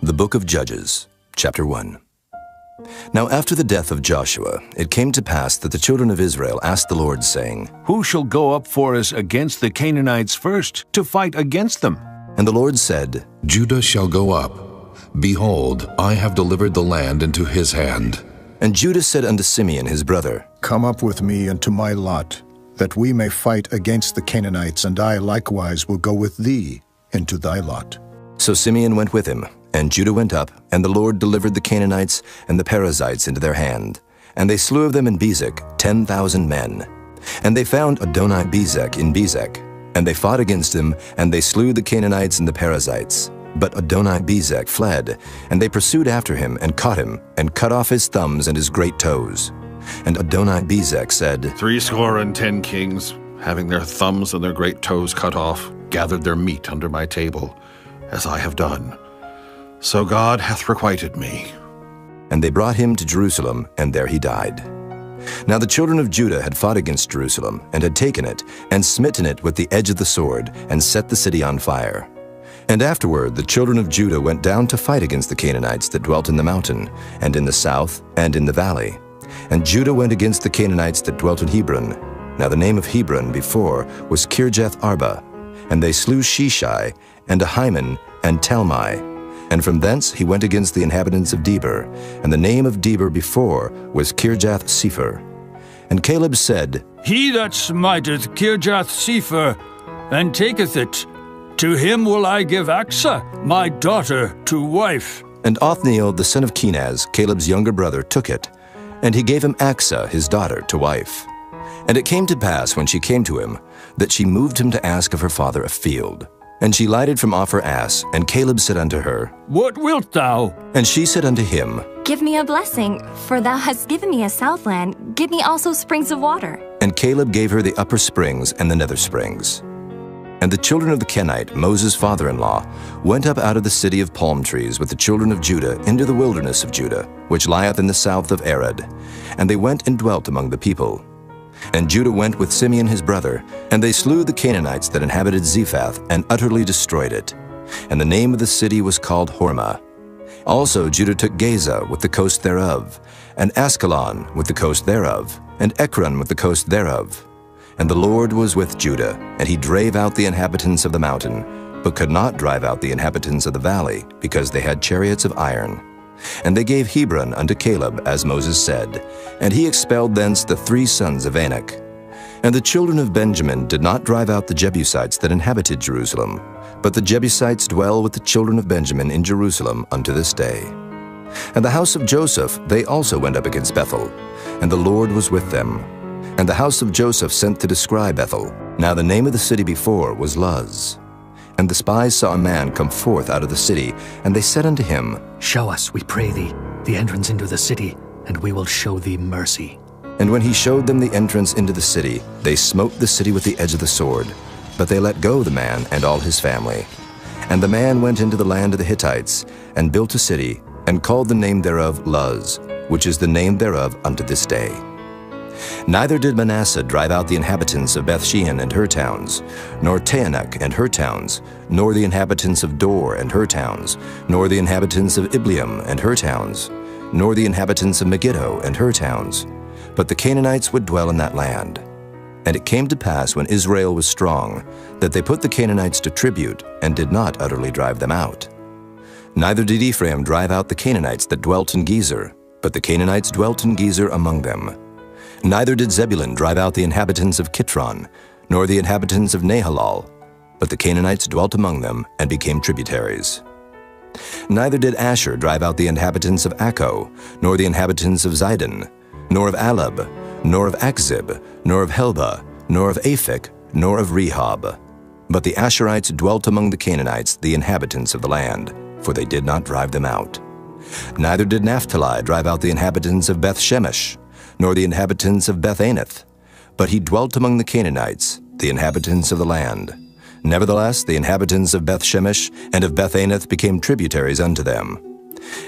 The Book of Judges, Chapter 1. Now after the death of Joshua, it came to pass that the children of Israel asked the Lord, saying, Who shall go up for us against the Canaanites first, to fight against them? And the Lord said, Judah shall go up. Behold, I have delivered the land into his hand. And Judah said unto Simeon his brother, Come up with me into my lot, that we may fight against the Canaanites, and I likewise will go with thee into thy lot. So Simeon went with him, and Judah went up, and the Lord delivered the Canaanites and the Perizzites into their hand. And they slew of them in Bezek 10,000 men. And they found Adoni-Bezek in Bezek. And they fought against him, and they slew the Canaanites and the Perizzites. But Adoni-Bezek fled, and they pursued after him, and caught him, and cut off his thumbs and his great toes. And Adoni-Bezek said, 70 kings, having their thumbs and their great toes cut off, gathered their meat under my table, as I have done. So God hath requited me. And they brought him to Jerusalem, and there he died. Now the children of Judah had fought against Jerusalem, and had taken it, and smitten it with the edge of the sword, and set the city on fire. And afterward the children of Judah went down to fight against the Canaanites that dwelt in the mountain, and in the south, and in the valley. And Judah went against the Canaanites that dwelt in Hebron. Now the name of Hebron before was Kirjath Arba. And they slew Sheshai, and Ahiman, and Talmai. And from thence he went against the inhabitants of Debir, and the name of Debir before was Kirjath-Sepher. And Caleb said, He that smiteth Kirjath-Sepher, and taketh it, to him will I give Achsah, my daughter, to wife. And Othniel the son of Kenaz, Caleb's younger brother, took it, and he gave him Achsah his daughter to wife. And it came to pass, when she came to him, that she moved him to ask of her father a field. And she lighted from off her ass, and Caleb said unto her, What wilt thou? And she said unto him, Give me a blessing, for thou hast given me a southland. Give me also springs of water. And Caleb gave her the upper springs and the nether springs. And the children of the Kenite, Moses' father-in-law, went up out of the city of palm trees with the children of Judah into the wilderness of Judah, which lieth in the south of Arad. And they went and dwelt among the people. And Judah went with Simeon his brother, and they slew the Canaanites that inhabited Zephath, and utterly destroyed it. And the name of the city was called Hormah. Also Judah took Gaza with the coast thereof, and Askelon with the coast thereof, and Ekron with the coast thereof. And the Lord was with Judah, and he drave out the inhabitants of the mountain, but could not drive out the inhabitants of the valley, because they had chariots of iron. And they gave Hebron unto Caleb, as Moses said, and he expelled thence the 3 sons of Anak. And the children of Benjamin did not drive out the Jebusites that inhabited Jerusalem, but the Jebusites dwell with the children of Benjamin in Jerusalem unto this day. And the house of Joseph, they also went up against Bethel, and the Lord was with them. And the house of Joseph sent to descry Bethel. Now the name of the city before was Luz. And the spies saw a man come forth out of the city, and they said unto him, Show us, we pray thee, the entrance into the city, and we will show thee mercy. And when he showed them the entrance into the city, they smote the city with the edge of the sword. But they let go the man and all his family. And the man went into the land of the Hittites, and built a city, and called the name thereof Luz, which is the name thereof unto this day. Neither did Manasseh drive out the inhabitants of Bethshean and her towns, nor Taanach and her towns, nor the inhabitants of Dor and her towns, nor the inhabitants of Ibleam and her towns, nor the inhabitants of Megiddo and her towns. But the Canaanites would dwell in that land. And it came to pass, when Israel was strong, that they put the Canaanites to tribute, and did not utterly drive them out. Neither did Ephraim drive out the Canaanites that dwelt in Gezer, but the Canaanites dwelt in Gezer among them. Neither did Zebulun drive out the inhabitants of Kitron, nor the inhabitants of Nahalal, but the Canaanites dwelt among them, and became tributaries. Neither did Asher drive out the inhabitants of Akko, nor the inhabitants of Zidon, nor of Alab, nor of Achzib, nor of Helba, nor of Aphek, nor of Rehob. But the Asherites dwelt among the Canaanites, the inhabitants of the land, for they did not drive them out. Neither did Naphtali drive out the inhabitants of Beth-Shemesh, nor the inhabitants of Beth-Anath, but he dwelt among the Canaanites, the inhabitants of the land. Nevertheless, the inhabitants of Beth-Shemesh and of Beth-Anath became tributaries unto them.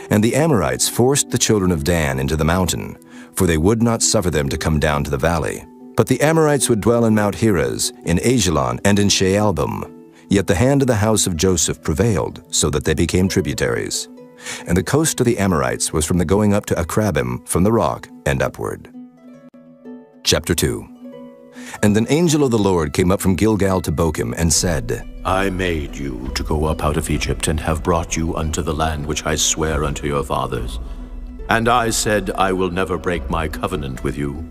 And the Amorites forced the children of Dan into the mountain, for they would not suffer them to come down to the valley. But the Amorites would dwell in Mount Heres, in Ajalon, and in Shaalbim. Yet the hand of the house of Joseph prevailed, so that they became tributaries. And the coast of the Amorites was from the going up to Akrabim from the rock and upward. Chapter 2. And an angel of the Lord came up from Gilgal to Bochim and said, I made you to go up out of Egypt, and have brought you unto the land which I swear unto your fathers. And I said, I will never break my covenant with you.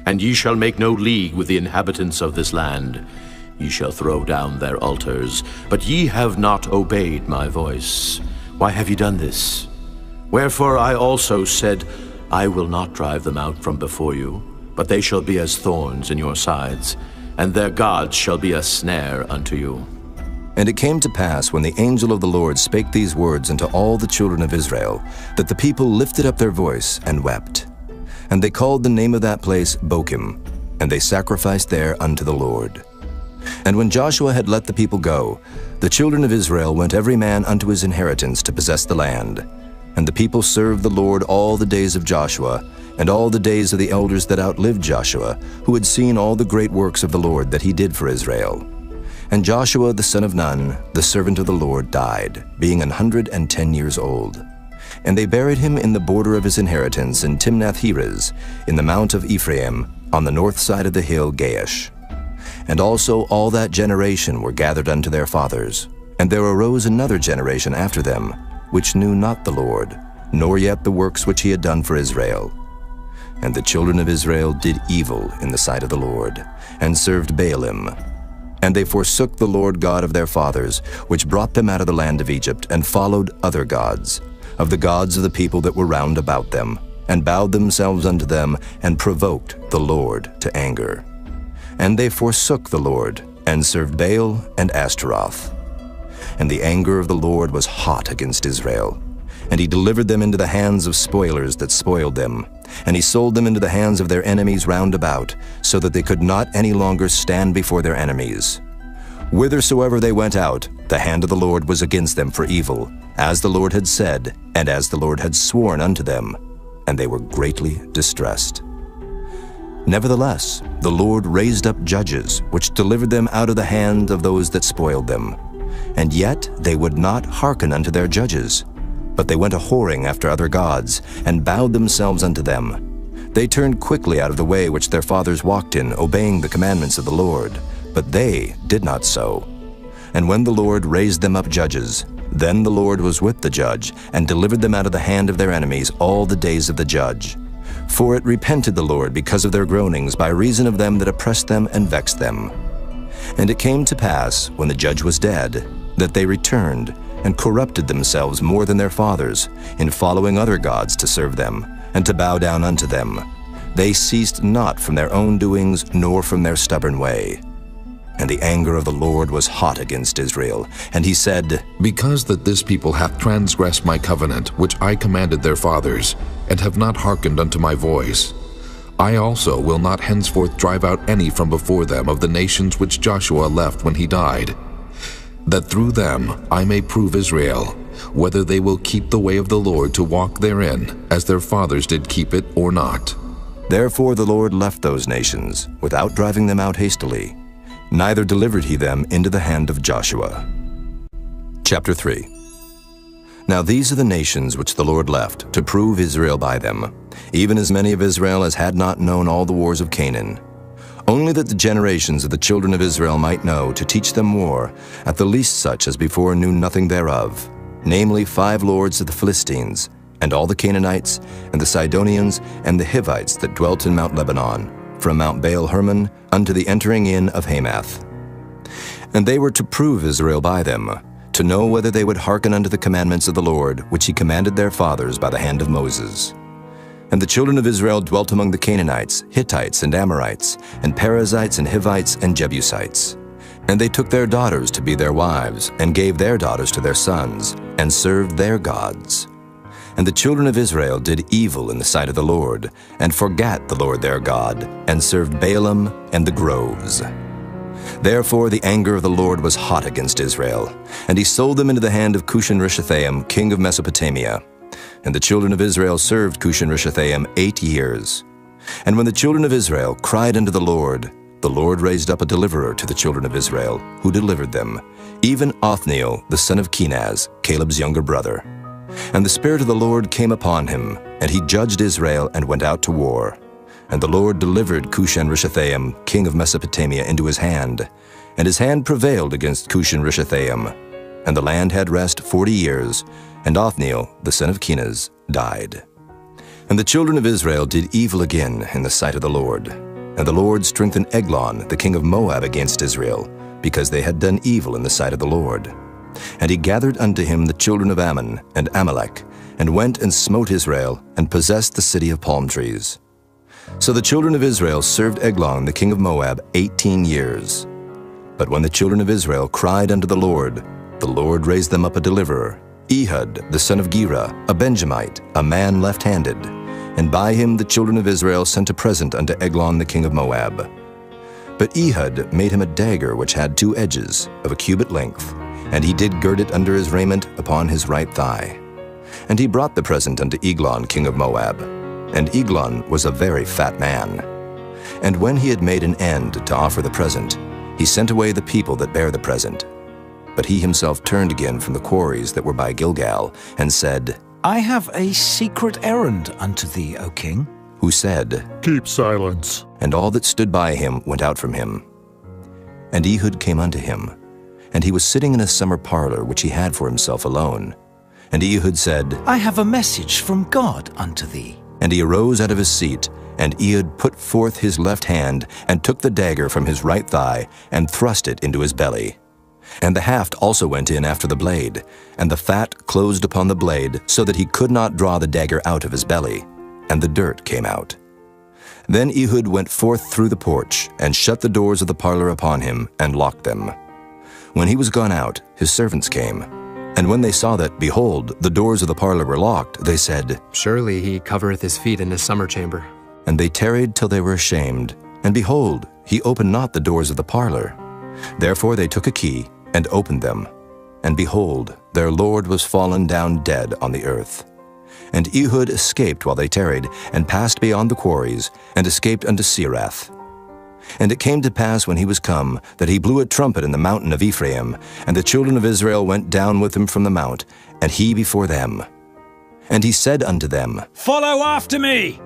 And ye shall make no league with the inhabitants of this land. Ye shall throw down their altars, but ye have not obeyed my voice. Why have ye done this? Wherefore I also said, I will not drive them out from before you, but they shall be as thorns in your sides, and their gods shall be a snare unto you. And it came to pass, when the angel of the Lord spake these words unto all the children of Israel, that the people lifted up their voice and wept. And they called the name of that place Bochim, and they sacrificed there unto the Lord. And when Joshua had let the people go, the children of Israel went every man unto his inheritance to possess the land. And the people served the Lord all the days of Joshua, and all the days of the elders that outlived Joshua, who had seen all the great works of the Lord that he did for Israel. And Joshua the son of Nun, the servant of the Lord, died, being 110 years old. And they buried him in the border of his inheritance in Timnath-Heres, in the mount of Ephraim, on the north side of the hill Gaash. And also all that generation were gathered unto their fathers. And there arose another generation after them, which knew not the Lord, nor yet the works which he had done for Israel. And the children of Israel did evil in the sight of the Lord, and served Baalim. And they forsook the Lord God of their fathers, which brought them out of the land of Egypt, and followed other gods, of the gods of the people that were round about them, and bowed themselves unto them, and provoked the Lord to anger. And they forsook the Lord, and served Baal and Ashtaroth. And the anger of the Lord was hot against Israel. And he delivered them into the hands of spoilers that spoiled them. And he sold them into the hands of their enemies round about, so that they could not any longer stand before their enemies. Whithersoever they went out, the hand of the Lord was against them for evil, as the Lord had said, and as the Lord had sworn unto them. And they were greatly distressed. Nevertheless, the Lord raised up judges, which delivered them out of the hand of those that spoiled them. And yet they would not hearken unto their judges. But they went a-whoring after other gods, and bowed themselves unto them. They turned quickly out of the way which their fathers walked in, obeying the commandments of the Lord. But they did not so. And when the Lord raised them up judges, then the Lord was with the judge, and delivered them out of the hand of their enemies all the days of the judge. For it repented the Lord because of their groanings, by reason of them that oppressed them and vexed them. And it came to pass, when the judge was dead, that they returned, and corrupted themselves more than their fathers, in following other gods to serve them, and to bow down unto them. They ceased not from their own doings, nor from their stubborn way. And the anger of the Lord was hot against Israel, and he said, Because that this people hath transgressed my covenant, which I commanded their fathers, and have not hearkened unto my voice, I also will not henceforth drive out any from before them of the nations which Joshua left when he died, that through them I may prove Israel, whether they will keep the way of the Lord to walk therein, as their fathers did keep it, or not. Therefore the Lord left those nations, without driving them out hastily, neither delivered he them into the hand of Joshua. Chapter 3. Now these are the nations which the Lord left, to prove Israel by them, even as many of Israel as had not known all the wars of Canaan. Only that the generations of the children of Israel might know, to teach them war, at the least such as before knew nothing thereof, namely 5 lords of the Philistines, and all the Canaanites, and the Sidonians, and the Hivites that dwelt in Mount Lebanon, from Mount Baal-Hermon unto the entering in of Hamath. And they were to prove Israel by them, to know whether they would hearken unto the commandments of the Lord, which he commanded their fathers by the hand of Moses. And the children of Israel dwelt among the Canaanites, Hittites, and Amorites, and Perizzites, and Hivites, and Jebusites. And they took their daughters to be their wives, and gave their daughters to their sons, and served their gods. And the children of Israel did evil in the sight of the Lord, and forgat the Lord their God, and served Baalim and the groves. Therefore the anger of the Lord was hot against Israel, and he sold them into the hand of Cushan-Rishathaim, king of Mesopotamia. And the children of Israel served Cushan-Rishathaim 8 years. And when the children of Israel cried unto the Lord raised up a deliverer to the children of Israel, who delivered them, even Othniel the son of Kenaz, Caleb's younger brother. And the Spirit of the Lord came upon him, and he judged Israel and went out to war. And the Lord delivered Cushan-Rishathaim, king of Mesopotamia, into his hand, and his hand prevailed against Cushan-Rishathaim. And the land had rest 40 years, and Othniel, the son of Kenaz, died. And the children of Israel did evil again in the sight of the Lord. And the Lord strengthened Eglon, the king of Moab, against Israel, because they had done evil in the sight of the Lord. And he gathered unto him the children of Ammon and Amalek, and went and smote Israel, and possessed the city of palm trees. So the children of Israel served Eglon, the king of Moab, 18 years. But when the children of Israel cried unto the Lord raised them up a deliverer, Ehud, the son of Gera, a Benjamite, a man left-handed. And by him the children of Israel sent a present unto Eglon, the king of Moab. But Ehud made him a dagger which had 2 edges, of a cubit length, and he did gird it under his raiment upon his right thigh. And he brought the present unto Eglon, king of Moab. And Eglon was a very fat man. And when he had made an end to offer the present, he sent away the people that bare the present. But he himself turned again from the quarries that were by Gilgal, and said, I have a secret errand unto thee, O king. Who said, Keep silence. And all that stood by him went out from him. And Ehud came unto him, and he was sitting in a summer parlor which he had for himself alone. And Ehud said, I have a message from God unto thee. And he arose out of his seat, and Ehud put forth his left hand, and took the dagger from his right thigh, and thrust it into his belly. And the haft also went in after the blade, and the fat closed upon the blade, so that he could not draw the dagger out of his belly, and the dirt came out. Then Ehud went forth through the porch, and shut the doors of the parlor upon him, and locked them. When he was gone out, his servants came. And when they saw that, behold, the doors of the parlor were locked, they said, Surely he covereth his feet in his summer chamber. And they tarried till they were ashamed. And behold, he opened not the doors of the parlor. Therefore they took a key, and opened them. And behold, their lord was fallen down dead on the earth. And Ehud escaped while they tarried, and passed beyond the quarries, and escaped unto Serath. And it came to pass when he was come, that he blew a trumpet in the mountain of Ephraim, and the children of Israel went down with him from the mount, and he before them. And he said unto them, Follow after me,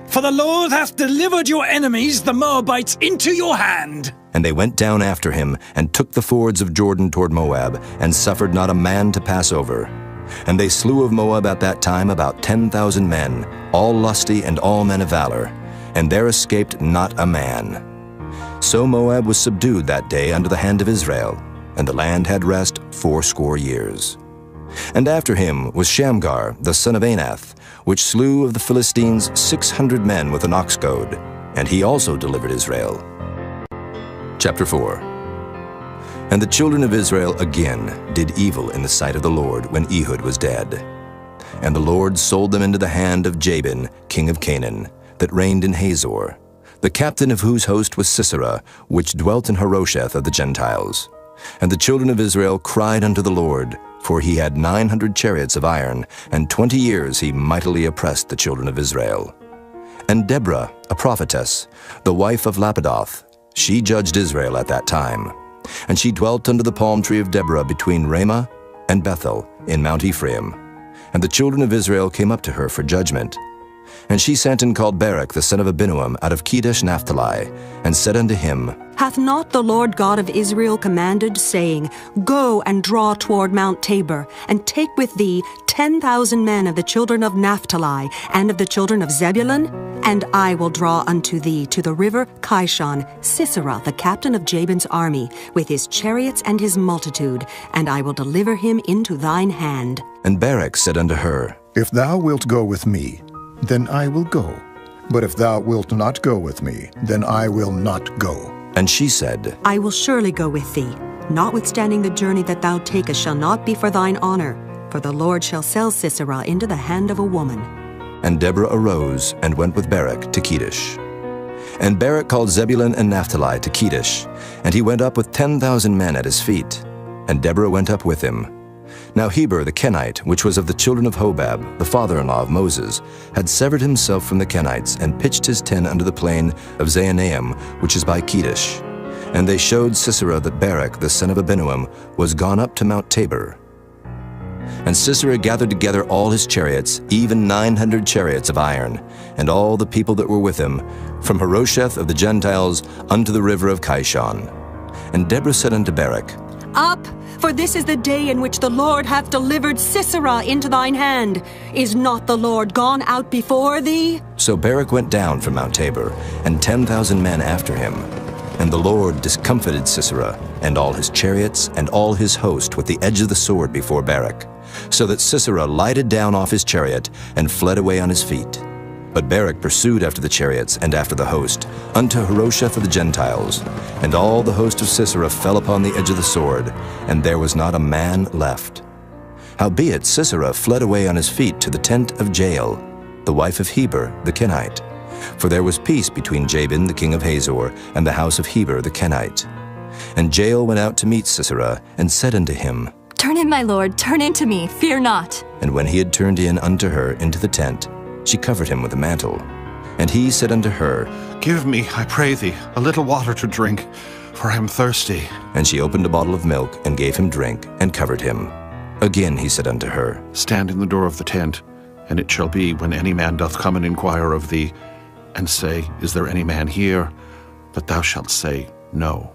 for the Lord hath delivered your enemies, the Moabites, into your hand. And they went down after him, and took the fords of Jordan toward Moab, and suffered not a man to pass over. And they slew of Moab at that time about 10,000 men, all lusty and all men of valor, and there escaped not a man. So Moab was subdued that day under the hand of Israel, and the land had rest 80 years. And after him was Shamgar, the son of Anath, which slew of the Philistines 600 men with an ox goad, and he also delivered Israel. Chapter 4. And the children of Israel again did evil in the sight of the Lord when Ehud was dead. And the Lord sold them into the hand of Jabin, king of Canaan, that reigned in Hazor, the captain of whose host was Sisera, which dwelt in Harosheth of the Gentiles. And the children of Israel cried unto the Lord, for he had 900 chariots of iron, and 20 years he mightily oppressed the children of Israel. And Deborah, a prophetess, the wife of Lapidoth, she judged Israel at that time. And she dwelt under the palm tree of Deborah between Ramah and Bethel in Mount Ephraim. And the children of Israel came up to her for judgment. And she sent and called Barak the son of Abinuam out of Kedesh Naphtali, and said unto him, Hath not the Lord God of Israel commanded, saying, Go and draw toward Mount Tabor, and take with thee 10,000 men of the children of Naphtali, and of the children of Zebulun? And I will draw unto thee to the river Kishon Sisera, the captain of Jabin's army, with his chariots and his multitude, and I will deliver him into thine hand. And Barak said unto her, If thou wilt go with me, then I will go. But if thou wilt not go with me, then I will not go. And she said, I will surely go with thee. Notwithstanding the journey that thou takest shall not be for thine honor, for the Lord shall sell Sisera into the hand of a woman. And Deborah arose and went with Barak to Kedesh. And Barak called Zebulun and Naphtali to Kedesh, and he went up with 10,000 men at his feet. And Deborah went up with him. Now Heber the Kenite, which was of the children of Hobab, the father-in-law of Moses, had severed himself from the Kenites, and pitched his tent under the plain of Zaanaim, which is by Kedesh. And they showed Sisera that Barak the son of Abinuam was gone up to Mount Tabor. And Sisera gathered together all his chariots, even 900 chariots of iron, and all the people that were with him, from Harosheth of the Gentiles unto the river of Kishon. And Deborah said unto Barak, Up, for this is the day in which the Lord hath delivered Sisera into thine hand. Is not the Lord gone out before thee? So Barak went down from Mount Tabor, and 10,000 men after him. And the Lord discomfited Sisera, and all his chariots, and all his host with the edge of the sword before Barak, so that Sisera lighted down off his chariot, and fled away on his feet. But Barak pursued after the chariots, and after the host, unto Harosheth of the Gentiles. And all the host of Sisera fell upon the edge of the sword, and there was not a man left. Howbeit Sisera fled away on his feet to the tent of Jael, the wife of Heber the Kenite. For there was peace between Jabin the king of Hazor, and the house of Heber the Kenite. And Jael went out to meet Sisera, and said unto him, Turn in, my lord, turn in to me, fear not. And when he had turned in unto her into the tent, she covered him with a mantle. And he said unto her, Give me, I pray thee, a little water to drink, for I am thirsty. And she opened a bottle of milk, and gave him drink, and covered him. Again he said unto her, Stand in the door of the tent, and it shall be, when any man doth come and inquire of thee, and say, Is there any man here? But thou shalt say, No.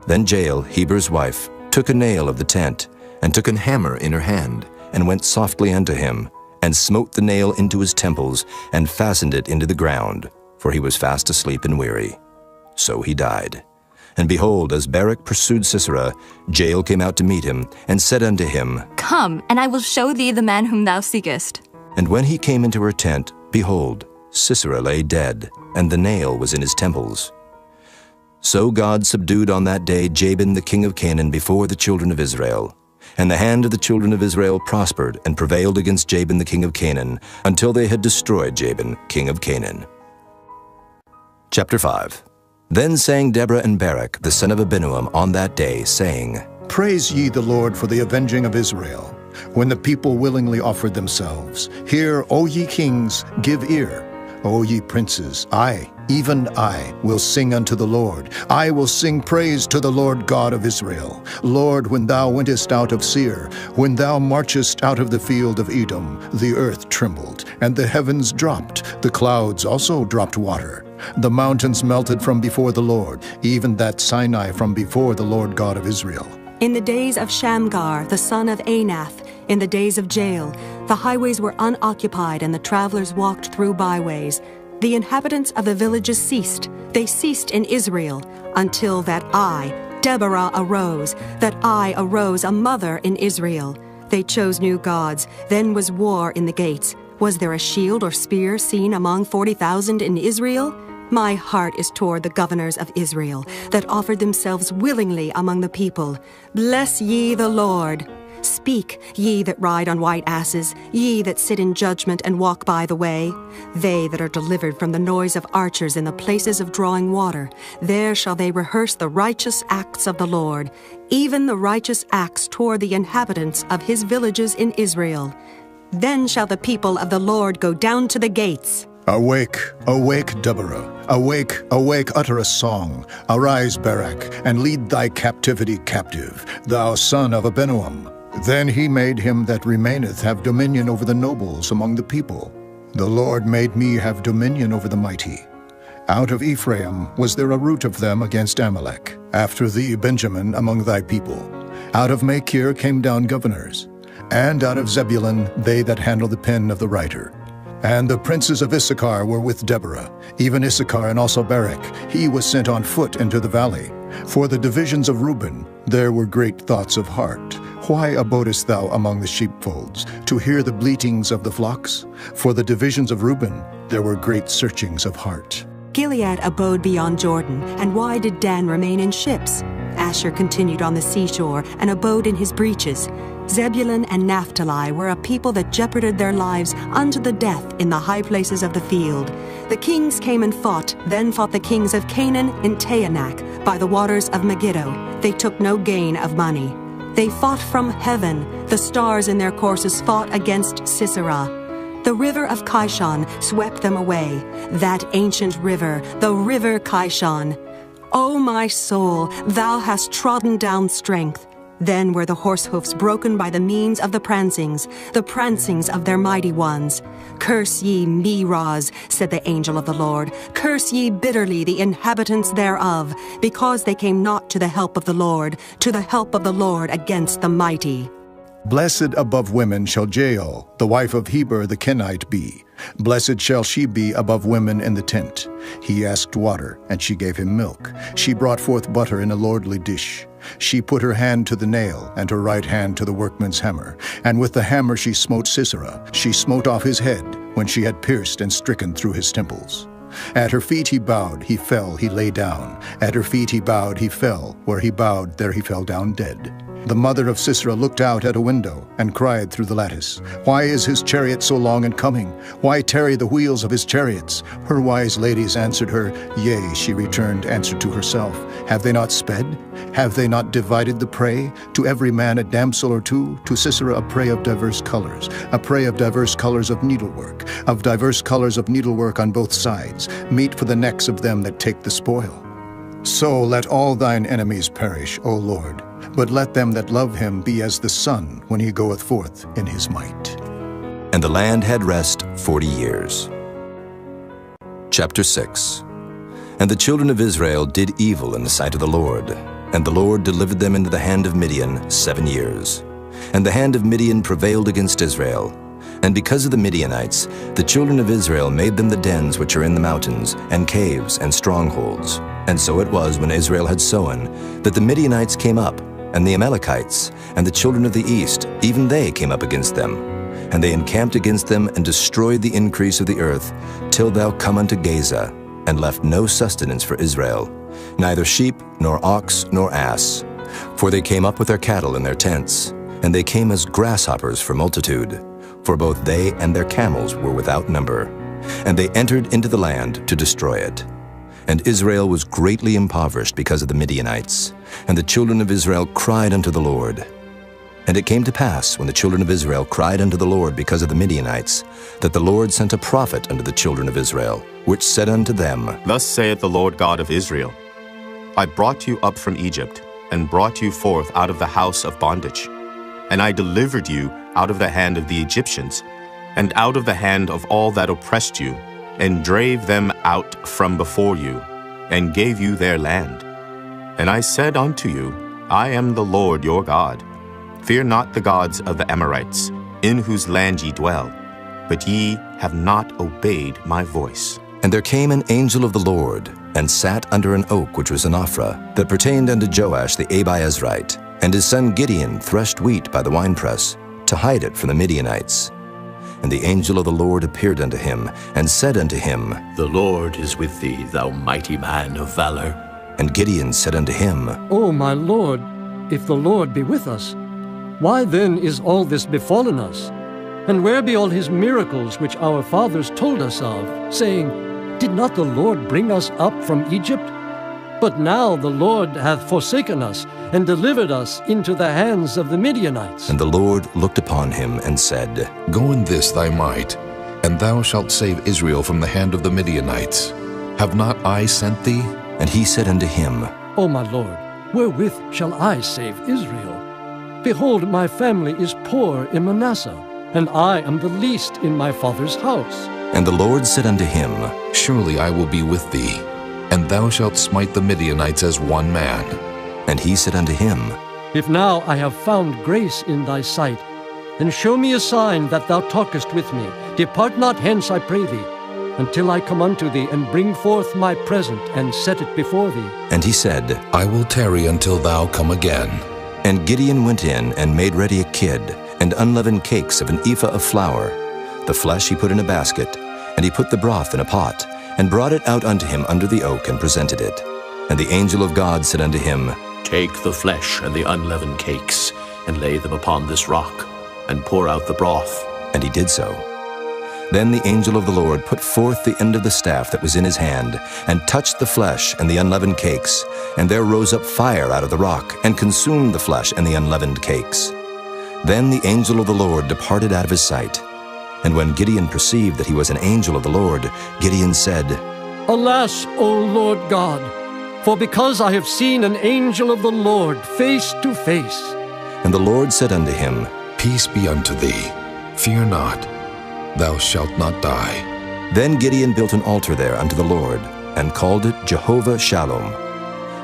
Then Jael, Heber's wife, took a nail of the tent, and took an hammer in her hand, and went softly unto him, and smote the nail into his temples, and fastened it into the ground, for he was fast asleep and weary. So he died. And behold, as Barak pursued Sisera, Jael came out to meet him, and said unto him, Come, and I will show thee the man whom thou seekest. And when he came into her tent, behold, Sisera lay dead, and the nail was in his temples. So God subdued on that day Jabin the king of Canaan before the children of Israel. And the hand of the children of Israel prospered and prevailed against Jabin the king of Canaan, until they had destroyed Jabin, king of Canaan. Chapter 5. Then sang Deborah and Barak, the son of Abinoam, on that day, saying, Praise ye the Lord for the avenging of Israel, when the people willingly offered themselves. Hear, O ye kings, give ear. O ye princes, I, even I, will sing unto the Lord. I will sing praise to the Lord God of Israel. Lord, when thou wentest out of Seir, when thou marchest out of the field of Edom, the earth trembled, and the heavens dropped, the clouds also dropped water. The mountains melted from before the Lord, even that Sinai from before the Lord God of Israel. In the days of Shamgar, the son of Anath, in the days of Jael, the highways were unoccupied, and the travelers walked through byways. The inhabitants of the villages ceased. They ceased in Israel, until that I, Deborah, arose, a mother in Israel. They chose new gods. Then was war in the gates. Was there a shield or spear seen among 40,000 in Israel? My heart is toward the governors of Israel, that offered themselves willingly among the people. Bless ye the Lord. Speak, ye that ride on white asses, ye that sit in judgment and walk by the way. They that are delivered from the noise of archers in the places of drawing water, there shall they rehearse the righteous acts of the Lord, even the righteous acts toward the inhabitants of his villages in Israel. Then shall the people of the Lord go down to the gates. Awake, awake, Deborah. Awake, awake, utter a song. Arise, Barak, and lead thy captivity captive, thou son of Abinoam. Then he made him that remaineth have dominion over the nobles among the people. The Lord made me have dominion over the mighty. Out of Ephraim was there a root of them against Amalek. After thee, Benjamin, among thy people. Out of Machir came down governors. And out of Zebulun they that handle the pen of the writer. And the princes of Issachar were with Deborah, even Issachar and also Barak. He was sent on foot into the valley. For the divisions of Reuben there were great thoughts of heart. Why abodest thou among the sheepfolds, to hear the bleatings of the flocks? For the divisions of Reuben there were great searchings of heart. Gilead abode beyond Jordan, and why did Dan remain in ships? Asher continued on the seashore, and abode in his breaches. Zebulun and Naphtali were a people that jeoparded their lives unto the death in the high places of the field. The kings came and fought, then fought the kings of Canaan in Taanach, by the waters of Megiddo. They took no gain of money. They fought from heaven. The stars in their courses fought against Sisera. The river of Kishon swept them away, that ancient river, the river Kishon. O my soul, thou hast trodden down strength. Then were the horse hoofs broken by the means of the prancings of their mighty ones. Curse ye Meroz, said the angel of the Lord. Curse ye bitterly the inhabitants thereof, because they came not to the help of the Lord against the mighty. Blessed above women shall Jael, the wife of Heber the Kenite, be. Blessed shall she be above women in the tent. He asked water, and she gave him milk. She brought forth butter in a lordly dish. She put her hand to the nail, and her right hand to the workman's hammer. And with the hammer she smote Sisera. She smote off his head, when she had pierced and stricken through his temples. At her feet he bowed, he fell, he lay down. At her feet he bowed, he fell. Where he bowed, there he fell down dead. The mother of Sisera looked out at a window and cried through the lattice, Why is his chariot so long in coming? Why tarry the wheels of his chariots? Her wise ladies answered her, Yea, she returned answer to herself. Have they not sped? Have they not divided the prey? To every man a damsel or two, to Sisera a prey of diverse colors of needlework, of diverse colors of needlework on both sides, meat for the necks of them that take the spoil. So let all thine enemies perish, O Lord, but let them that love him be as the sun when he goeth forth in his might. And the land had rest 40 years. Chapter 6. And the children of Israel did evil in the sight of the Lord, and the Lord delivered them into the hand of Midian 7 years. And the hand of Midian prevailed against Israel. And because of the Midianites, the children of Israel made them the dens which are in the mountains, and caves, and strongholds. And so it was when Israel had sown, that the Midianites came up, and the Amalekites, and the children of the east, even they came up against them. And they encamped against them, and destroyed the increase of the earth, till thou come unto Gaza, and left no sustenance for Israel, neither sheep, nor ox, nor ass. For they came up with their cattle in their tents, and they came as grasshoppers for multitude. For both they and their camels were without number. And they entered into the land to destroy it. And Israel was greatly impoverished because of the Midianites. And the children of Israel cried unto the Lord. And it came to pass, when the children of Israel cried unto the Lord because of the Midianites, that the Lord sent a prophet unto the children of Israel, which said unto them, Thus saith the Lord God of Israel, I brought you up from Egypt, and brought you forth out of the house of bondage. And I delivered you out of the hand of the Egyptians, and out of the hand of all that oppressed you, and drave them out from before you, and gave you their land. And I said unto you, I am the Lord your God. Fear not the gods of the Amorites, in whose land ye dwell, but ye have not obeyed my voice. And there came an angel of the Lord, and sat under an oak which was in Ophrah, that pertained unto Joash the Abiezrite. And his son Gideon threshed wheat by the winepress, to hide it from the Midianites. And the angel of the Lord appeared unto him, and said unto him, The Lord is with thee, thou mighty man of valor. And Gideon said unto him, O my Lord, if the Lord be with us, why then is all this befallen us? And where be all his miracles which our fathers told us of, saying, Did not the Lord bring us up from Egypt? But now the Lord hath forsaken us, and delivered us into the hands of the Midianites. And the Lord looked upon him, and said, Go in this thy might, and thou shalt save Israel from the hand of the Midianites. Have not I sent thee? And he said unto him, O my Lord, wherewith shall I save Israel? Behold, my family is poor in Manasseh, and I am the least in my father's house. And the Lord said unto him, Surely I will be with thee, and thou shalt smite the Midianites as one man. And he said unto him, If now I have found grace in thy sight, then show me a sign that thou talkest with me. Depart not hence, I pray thee, until I come unto thee, and bring forth my present, and set it before thee. And he said, I will tarry until thou come again. And Gideon went in, and made ready a kid, and unleavened cakes of an ephah of flour. The flesh he put in a basket, and he put the broth in a pot, and brought it out unto him under the oak, and presented it. And the angel of God said unto him, Take the flesh and the unleavened cakes, and lay them upon this rock, and pour out the broth. And he did so. Then the angel of the Lord put forth the end of the staff that was in his hand, and touched the flesh and the unleavened cakes, and there rose up fire out of the rock, and consumed the flesh and the unleavened cakes. Then the angel of the Lord departed out of his sight. And when Gideon perceived that he was an angel of the Lord, Gideon said, Alas, O Lord God, for because I have seen an angel of the Lord face to face, And the Lord said unto him, Peace be unto thee. Fear not. Thou shalt not die. Then Gideon built an altar there unto the Lord, and called it Jehovah Shalom.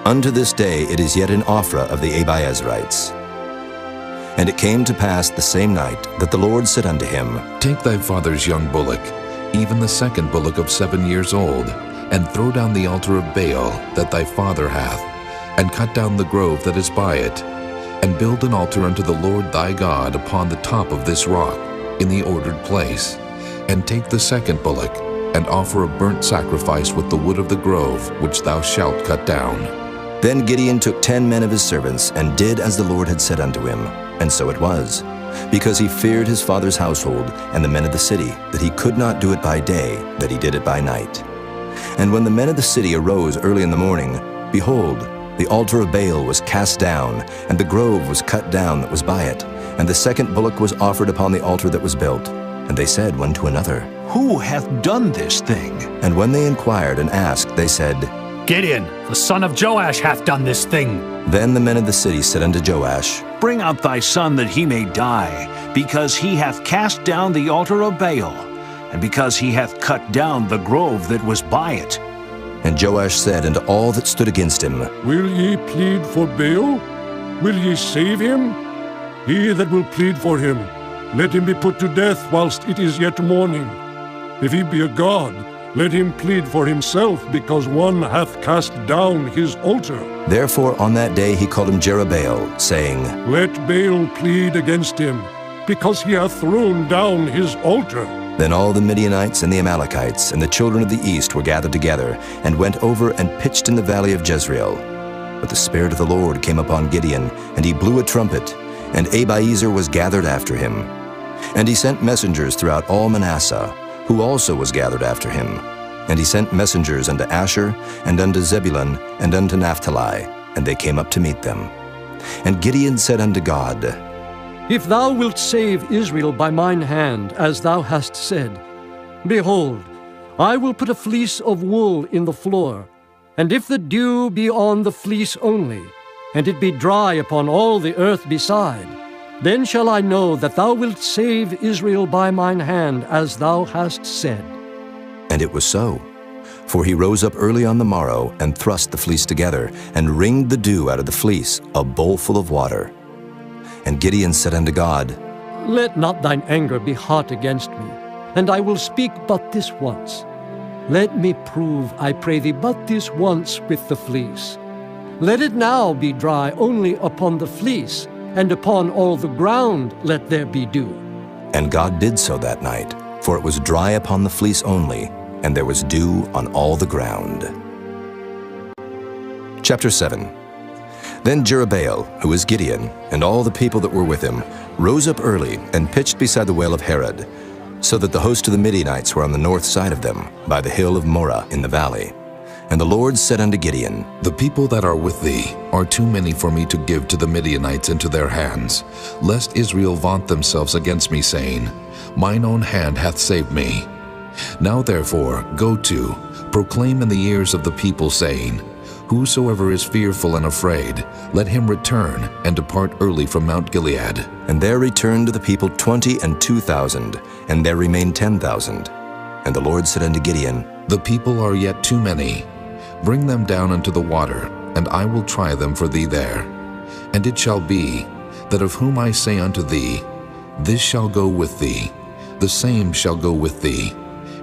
Unto this day it is yet in Ophrah of the Abiezrites. And it came to pass the same night that the Lord said unto him, Take thy father's young bullock, even the second bullock of 7 years old, and throw down the altar of Baal that thy father hath, and cut down the grove that is by it, and build an altar unto the Lord thy God upon the top of this rock, in the ordered place. And take the second bullock, and offer a burnt sacrifice with the wood of the grove which thou shalt cut down. Then Gideon took 10 men of his servants, and did as the Lord had said unto him. And so it was, because he feared his father's household and the men of the city, that he could not do it by day, that he did it by night. And when the men of the city arose early in the morning, behold, the altar of Baal was cast down, and the grove was cut down that was by it, and the second bullock was offered upon the altar that was built. And they said one to another, Who hath done this thing? And when they inquired and asked, they said, Gideon, the son of Joash, hath done this thing. Then the men of the city said unto Joash, Bring out thy son that he may die, because he hath cast down the altar of Baal, and because he hath cut down the grove that was by it. And Joash said unto all that stood against him, Will ye plead for Baal? Will ye save him? He that will plead for him, let him be put to death whilst it is yet morning. If he be a god, let him plead for himself, because one hath cast down his altar. Therefore on that day he called him Jerubbaal, saying, Let Baal plead against him, because he hath thrown down his altar. Then all the Midianites and the Amalekites and the children of the east were gathered together, and went over and pitched in the valley of Jezreel. But the Spirit of the Lord came upon Gideon, and he blew a trumpet, and Abiezer was gathered after him. And he sent messengers throughout all Manasseh, who also was gathered after him. And he sent messengers unto Asher, and unto Zebulun, and unto Naphtali, and they came up to meet them. And Gideon said unto God, If thou wilt save Israel by mine hand, as thou hast said, behold, I will put a fleece of wool in the floor, and if the dew be on the fleece only, and it be dry upon all the earth beside, then shall I know that thou wilt save Israel by mine hand, as thou hast said. And it was so. For he rose up early on the morrow, and thrust the fleece together, and wringed the dew out of the fleece, a bowl full of water. And Gideon said unto God, Let not thine anger be hot against me, and I will speak but this once. Let me prove, I pray thee, but this once with the fleece. Let it now be dry only upon the fleece, and upon all the ground let there be dew. And God did so that night, for it was dry upon the fleece only, and there was dew on all the ground. Chapter 7. Then Jerubbaal, who is Gideon, and all the people that were with him, rose up early and pitched beside the well of Harod, so that the host of the Midianites were on the north side of them, by the hill of Moreh in the valley. And the Lord said unto Gideon, The people that are with thee are too many for me to give to the Midianites into their hands, lest Israel vaunt themselves against me, saying, Mine own hand hath saved me. Now therefore go to, proclaim in the ears of the people, saying, Whosoever is fearful and afraid, let him return and depart early from Mount Gilead. And there returned to the people 22,000, and there remained 10,000. And the Lord said unto Gideon, The people are yet too many. Bring them down unto the water, and I will try them for thee there. And it shall be, that of whom I say unto thee, This shall go with thee, the same shall go with thee.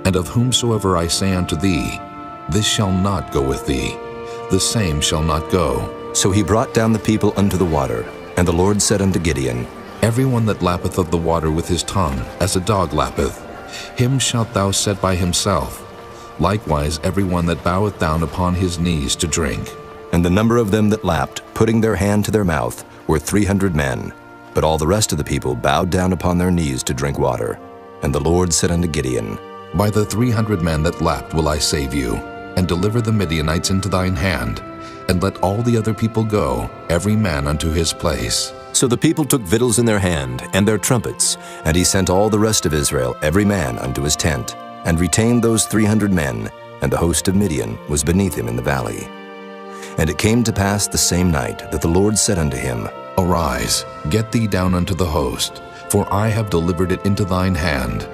And of whomsoever I say unto thee, This shall not go with thee, the same shall not go. So he brought down the people unto the water. And the Lord said unto Gideon, Everyone that lappeth of the water with his tongue, as a dog lappeth, him shalt thou set by himself. Likewise everyone that boweth down upon his knees to drink. And the number of them that lapped, putting their hand to their mouth, were 300 men. But all the rest of the people bowed down upon their knees to drink water. And the Lord said unto Gideon, By the 300 men that lapped will I save you, and deliver the Midianites into thine hand, and let all the other people go, every man unto his place. So the people took victuals in their hand, and their trumpets, and he sent all the rest of Israel, every man unto his tent, and retained those 300 men, and the host of Midian was beneath him in the valley. And it came to pass the same night that the Lord said unto him, Arise, get thee down unto the host, for I have delivered it into thine hand.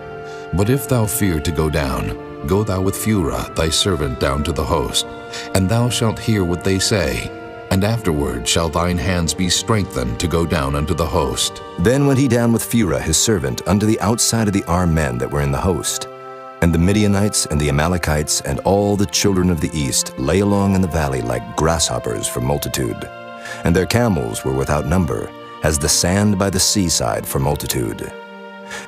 But if thou fear to go down, go thou with Phurah thy servant down to the host, and thou shalt hear what they say, and afterward shall thine hands be strengthened to go down unto the host. Then went he down with Phurah his servant unto the outside of the armed men that were in the host. And the Midianites and the Amalekites and all the children of the east lay along in the valley like grasshoppers for multitude. And their camels were without number, as the sand by the seaside for multitude.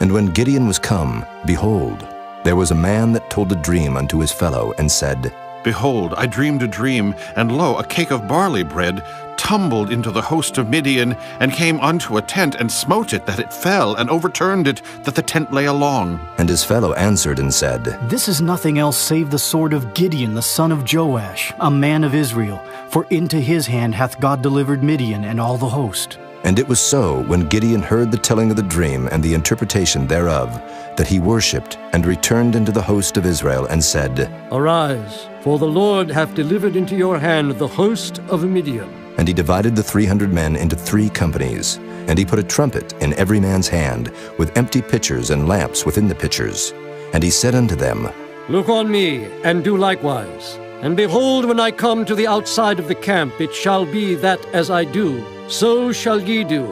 And when Gideon was come, behold, there was a man that told a dream unto his fellow, and said, Behold, I dreamed a dream, and lo, a cake of barley bread tumbled into the host of Midian, and came unto a tent, and smote it, that it fell, and overturned it, that the tent lay along. And his fellow answered and said, This is nothing else save the sword of Gideon the son of Joash, a man of Israel, for into his hand hath God delivered Midian and all the host. And it was so, when Gideon heard the telling of the dream and the interpretation thereof, that he worshipped, and returned into the host of Israel, and said, Arise, for the Lord hath delivered into your hand the host of Midian. And he divided the 300 men into 3 companies, and he put a trumpet in every man's hand, with empty pitchers and lamps within the pitchers. And he said unto them, Look on me, and do likewise. And behold, when I come to the outside of the camp, it shall be that as I do, so shall ye do.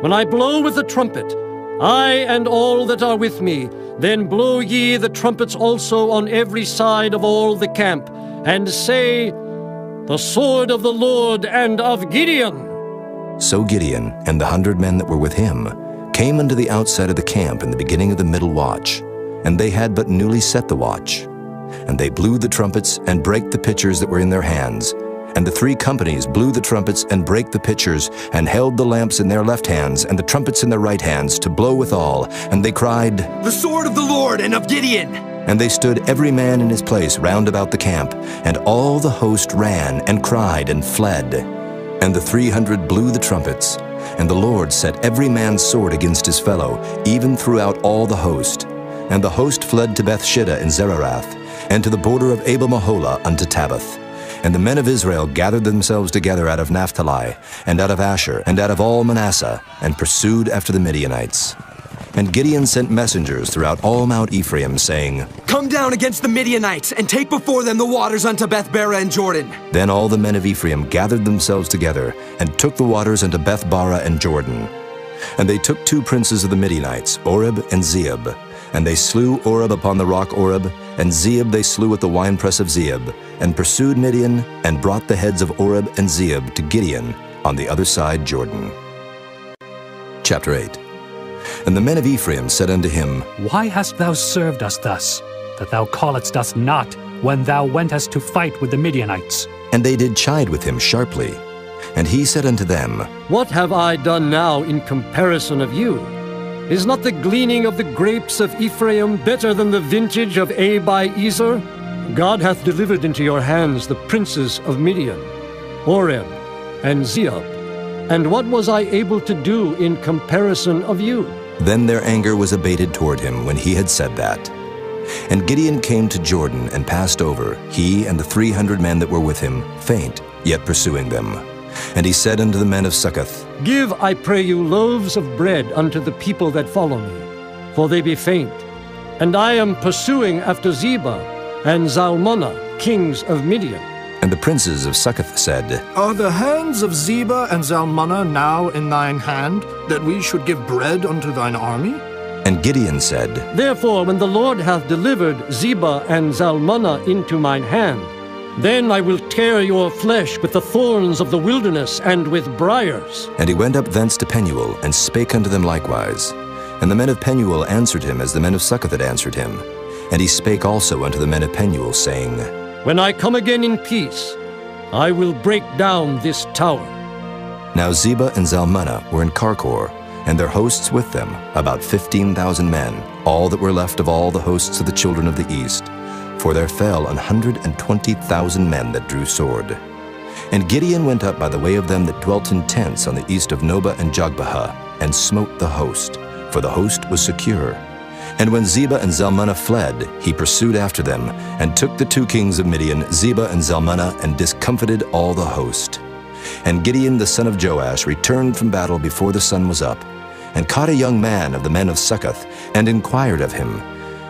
When I blow with the trumpet, I and all that are with me, then blow ye the trumpets also on every side of all the camp, and say, The sword of the Lord and of Gideon. So Gideon and the 100 men that were with him came unto the outside of the camp in the beginning of the middle watch, and they had but newly set the watch. And they blew the trumpets and brake the pitchers that were in their hands. And the 3 companies blew the trumpets and brake the pitchers, and held the lamps in their left hands and the trumpets in their right hands to blow withal. And they cried, The sword of the Lord and of Gideon. And they stood every man in his place round about the camp, and all the host ran and cried and fled. And the 300 blew the trumpets, and the Lord set every man's sword against his fellow, even throughout all the host. And the host fled to Bethshida in Zererath, and to the border of Abel-Meholah unto Tabbath. And the men of Israel gathered themselves together out of Naphtali, and out of Asher, and out of all Manasseh, and pursued after the Midianites. And Gideon sent messengers throughout all Mount Ephraim, saying, Come down against the Midianites, and take before them the waters unto Beth-barah and Jordan. Then all the men of Ephraim gathered themselves together, and took the waters unto Beth-barah and Jordan. And they took 2 princes of the Midianites, Oreb and Zeeb. And they slew Oreb upon the rock Oreb, and Zeeb they slew at the winepress of Zeeb, and pursued Midian, and brought the heads of Oreb and Zeeb to Gideon on the other side Jordan. Chapter 8. And the men of Ephraim said unto him, Why hast thou served us thus, that thou calledst us not when thou wentest to fight with the Midianites? And they did chide with him sharply. And he said unto them, What have I done now in comparison of you? Is not the gleaning of the grapes of Ephraim better than the vintage of Abi-Ezer? God hath delivered into your hands the princes of Midian, Oreb and Zeeb. And what was I able to do in comparison of you? Then their anger was abated toward him when he had said that. And Gideon came to Jordan and passed over, he and the 300 men that were with him, faint, yet pursuing them. And he said unto the men of Succoth, Give, I pray you, loaves of bread unto the people that follow me, for they be faint. And I am pursuing after Zebah and Zalmunna, kings of Midian. And the princes of Succoth said, Are the hands of Zebah and Zalmunna now in thine hand, that we should give bread unto thine army? And Gideon said, Therefore, when the Lord hath delivered Zebah and Zalmunna into mine hand, then I will tear your flesh with the thorns of the wilderness and with briars. And he went up thence to Penuel, and spake unto them likewise. And the men of Penuel answered him as the men of Succoth had answered him. And he spake also unto the men of Penuel, saying, When I come again in peace, I will break down this tower. Now Zebah and Zalmunna were in Karkor, and their hosts with them, about 15,000 men, all that were left of all the hosts of the children of the east. For there fell 120,000 men that drew sword. And Gideon went up by the way of them that dwelt in tents on the east of Nobah and Jogbehah, and smote the host, for the host was secure. And when Zebah and Zalmunna fled, he pursued after them, and took the 2 kings of Midian, Zebah and Zalmunna, and discomfited all the host. And Gideon the son of Joash returned from battle before the sun was up, and caught a young man of the men of Succoth, and inquired of him.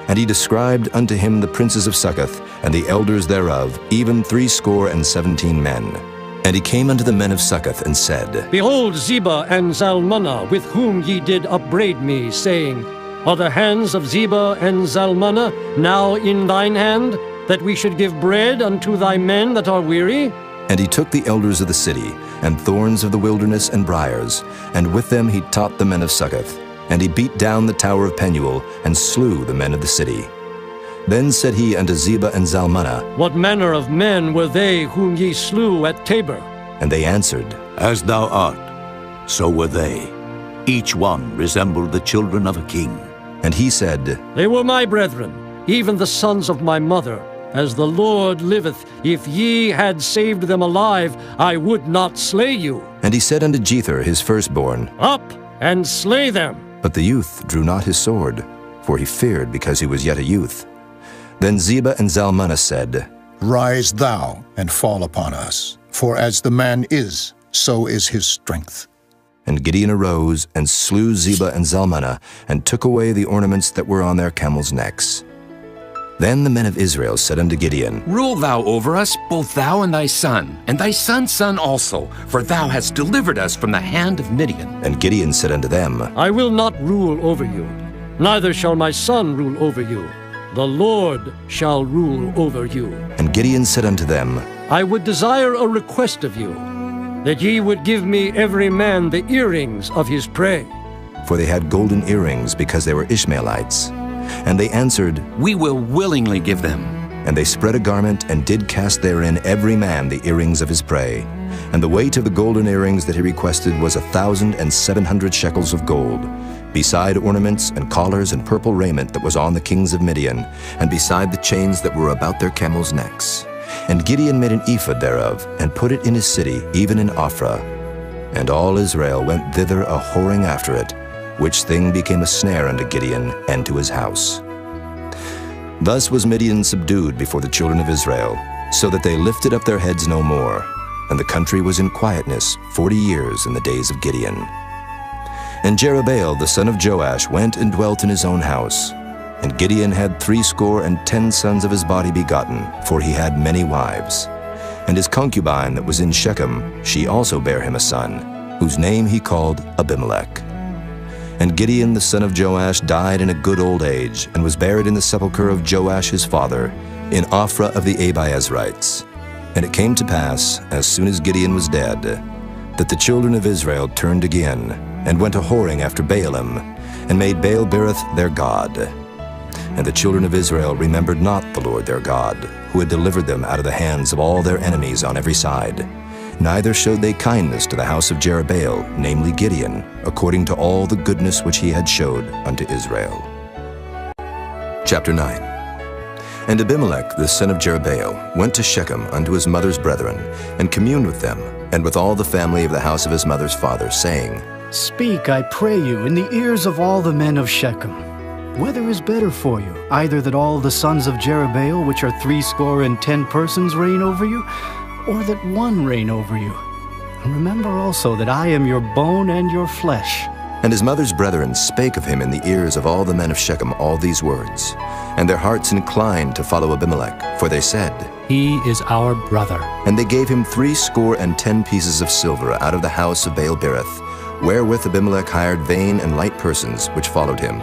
And he described unto him the princes of Succoth, and the elders thereof, even 70 men. And he came unto the men of Succoth, and said, Behold Zebah and Zalmunna, with whom ye did upbraid me, saying, Are the hands of Zebah and Zalmunna now in thine hand, that we should give bread unto thy men that are weary? And he took the elders of the city, and thorns of the wilderness and briars, and with them he taught the men of Succoth. And he beat down the tower of Penuel, and slew the men of the city. Then said he unto Zebah and Zalmunna, What manner of men were they whom ye slew at Tabor? And they answered, As thou art, so were they. Each one resembled the children of a king. And he said, They were my brethren, even the sons of my mother. As the Lord liveth, if ye had saved them alive, I would not slay you. And he said unto Jether his firstborn, Up and slay them. But the youth drew not his sword, for he feared because he was yet a youth. Then Zebah and Zalmunna said, Rise thou and fall upon us, for as the man is, so is his strength. And Gideon arose and slew Zebah and Zalmunna, and took away the ornaments that were on their camels' necks. Then the men of Israel said unto Gideon, Rule thou over us, both thou and thy son, and thy son's son also, for thou hast delivered us from the hand of Midian. And Gideon said unto them, I will not rule over you, neither shall my son rule over you. The Lord shall rule over you. And Gideon said unto them, I would desire a request of you, that ye would give me every man the earrings of his prey. For they had golden earrings, because they were Ishmaelites. And they answered, We will willingly give them. And they spread a garment, and did cast therein every man the earrings of his prey. And the weight of the golden earrings that he requested was 1,700 shekels of gold, beside ornaments and collars and purple raiment that was on the kings of Midian, and beside the chains that were about their camels' necks. And Gideon made an ephod thereof, and put it in his city, even in Ophrah. And all Israel went thither a whoring after it, which thing became a snare unto Gideon and to his house. Thus was Midian subdued before the children of Israel, so that they lifted up their heads no more, and the country was in quietness 40 years in the days of Gideon. And Jerubbaal the son of Joash went and dwelt in his own house. And Gideon had 70 sons of his body begotten, for he had many wives. And his concubine that was in Shechem, she also bare him a son, whose name he called Abimelech. And Gideon the son of Joash died in a good old age, and was buried in the sepulchre of Joash his father, in Ophrah of the Abiezrites. And it came to pass, as soon as Gideon was dead, that the children of Israel turned again, and went a-whoring after Baalim, and made Baal-berith their god. And the children of Israel remembered not the Lord their God, who had delivered them out of the hands of all their enemies on every side. Neither showed they kindness to the house of Jerubbaal, namely Gideon, according to all the goodness which he had showed unto Israel. Chapter 9. And Abimelech the son of Jerubbaal went to Shechem unto his mother's brethren, and communed with them, and with all the family of the house of his mother's father, saying, Speak, I pray you, in the ears of all the men of Shechem. Whether is better for you, either that all the sons of Jerubbaal, which are 70 persons, reign over you, or that one reign over you? And remember also that I am your bone and your flesh. And his mother's brethren spake of him in the ears of all the men of Shechem all these words. And their hearts inclined to follow Abimelech, for they said, He is our brother. And they gave him 70 pieces of silver out of the house of Baal-berith, wherewith Abimelech hired vain and light persons which followed him.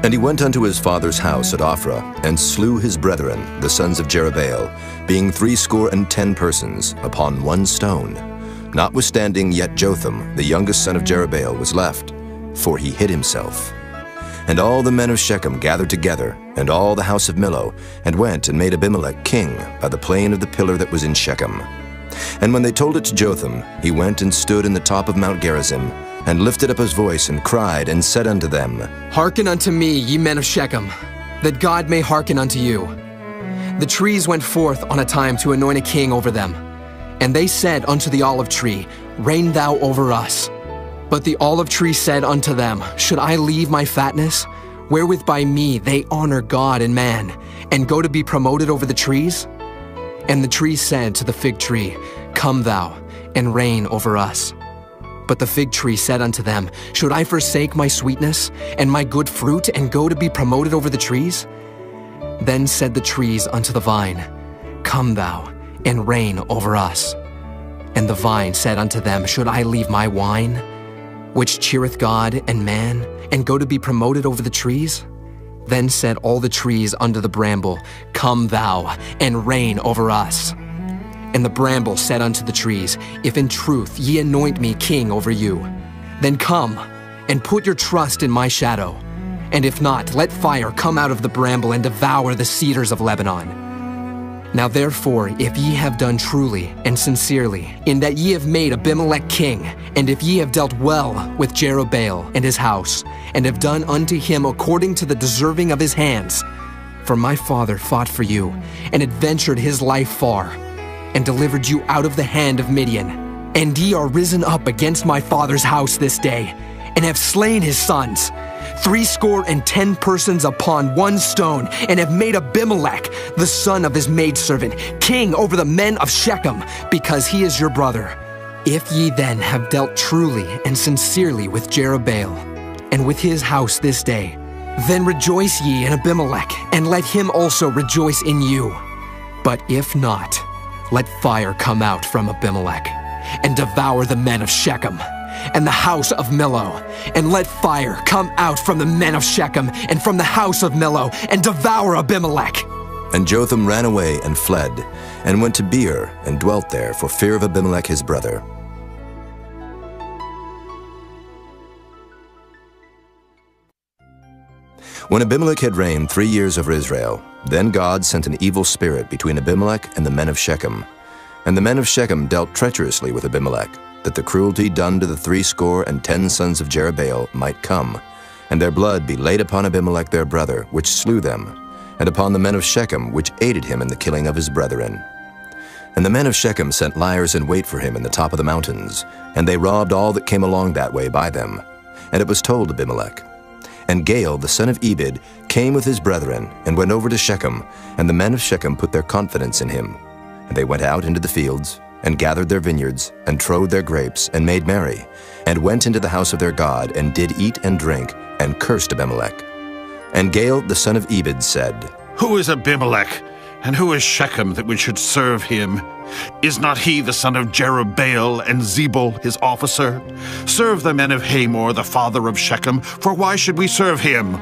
And he went unto his father's house at Ophrah, and slew his brethren, the sons of Jerubbaal, being 70 persons, upon one stone. Notwithstanding yet Jotham, the youngest son of Jerubbaal, was left, for he hid himself. And all the men of Shechem gathered together, and all the house of Millo, and went and made Abimelech king by the plain of the pillar that was in Shechem. And when they told it to Jotham, he went and stood in the top of Mount Gerizim, and lifted up his voice, and cried, and said unto them, Hearken unto me, ye men of Shechem, that God may hearken unto you. The trees went forth on a time to anoint a king over them. And they said unto the olive tree, Reign thou over us. But the olive tree said unto them, Should I leave my fatness, wherewith by me they honor God and man, and go to be promoted over the trees? And the tree said to the fig tree, Come thou, and reign over us. But the fig tree said unto them, Should I forsake my sweetness and my good fruit and go to be promoted over the trees? Then said the trees unto the vine, Come thou and reign over us. And the vine said unto them, Should I leave my wine, which cheereth God and man, and go to be promoted over the trees? Then said all the trees unto the bramble, Come thou and reign over us. And the bramble said unto the trees, If in truth ye anoint me king over you, then come and put your trust in my shadow. And if not, let fire come out of the bramble and devour the cedars of Lebanon. Now therefore, if ye have done truly and sincerely, in that ye have made Abimelech king, and if ye have dealt well with Jerubbaal and his house, and have done unto him according to the deserving of his hands, for my father fought for you, and adventured his life far, and delivered you out of the hand of Midian. And ye are risen up against my father's house this day, and have slain his sons, 70 persons upon one stone, and have made Abimelech, the son of his maidservant, king over the men of Shechem, because he is your brother. If ye then have dealt truly and sincerely with Jerubbaal, and with his house this day, then rejoice ye in Abimelech, and let him also rejoice in you. But if not, let fire come out from Abimelech, and devour the men of Shechem, and the house of Millo. And let fire come out from the men of Shechem, and from the house of Millo, and devour Abimelech. And Jotham ran away and fled, and went to Beer, and dwelt there for fear of Abimelech his brother. When Abimelech had reigned 3 years over Israel, then God sent an evil spirit between Abimelech and the men of Shechem. And the men of Shechem dealt treacherously with Abimelech, that the cruelty done to the 70 sons of Jerubbaal might come, and their blood be laid upon Abimelech their brother, which slew them, and upon the men of Shechem, which aided him in the killing of his brethren. And the men of Shechem sent liers in wait for him in the top of the mountains, and they robbed all that came along that way by them. And it was told Abimelech. And Gaal, the son of Ebed, came with his brethren, and went over to Shechem, and the men of Shechem put their confidence in him. And they went out into the fields, and gathered their vineyards, and trode their grapes, and made merry, and went into the house of their God, and did eat and drink, and cursed Abimelech. And Gaal, the son of Ebed, said, Who is Abimelech, and who is Shechem that we should serve him? Is not he the son of Jerubbaal, and Zebul his officer? Serve the men of Hamor, the father of Shechem, for why should we serve him?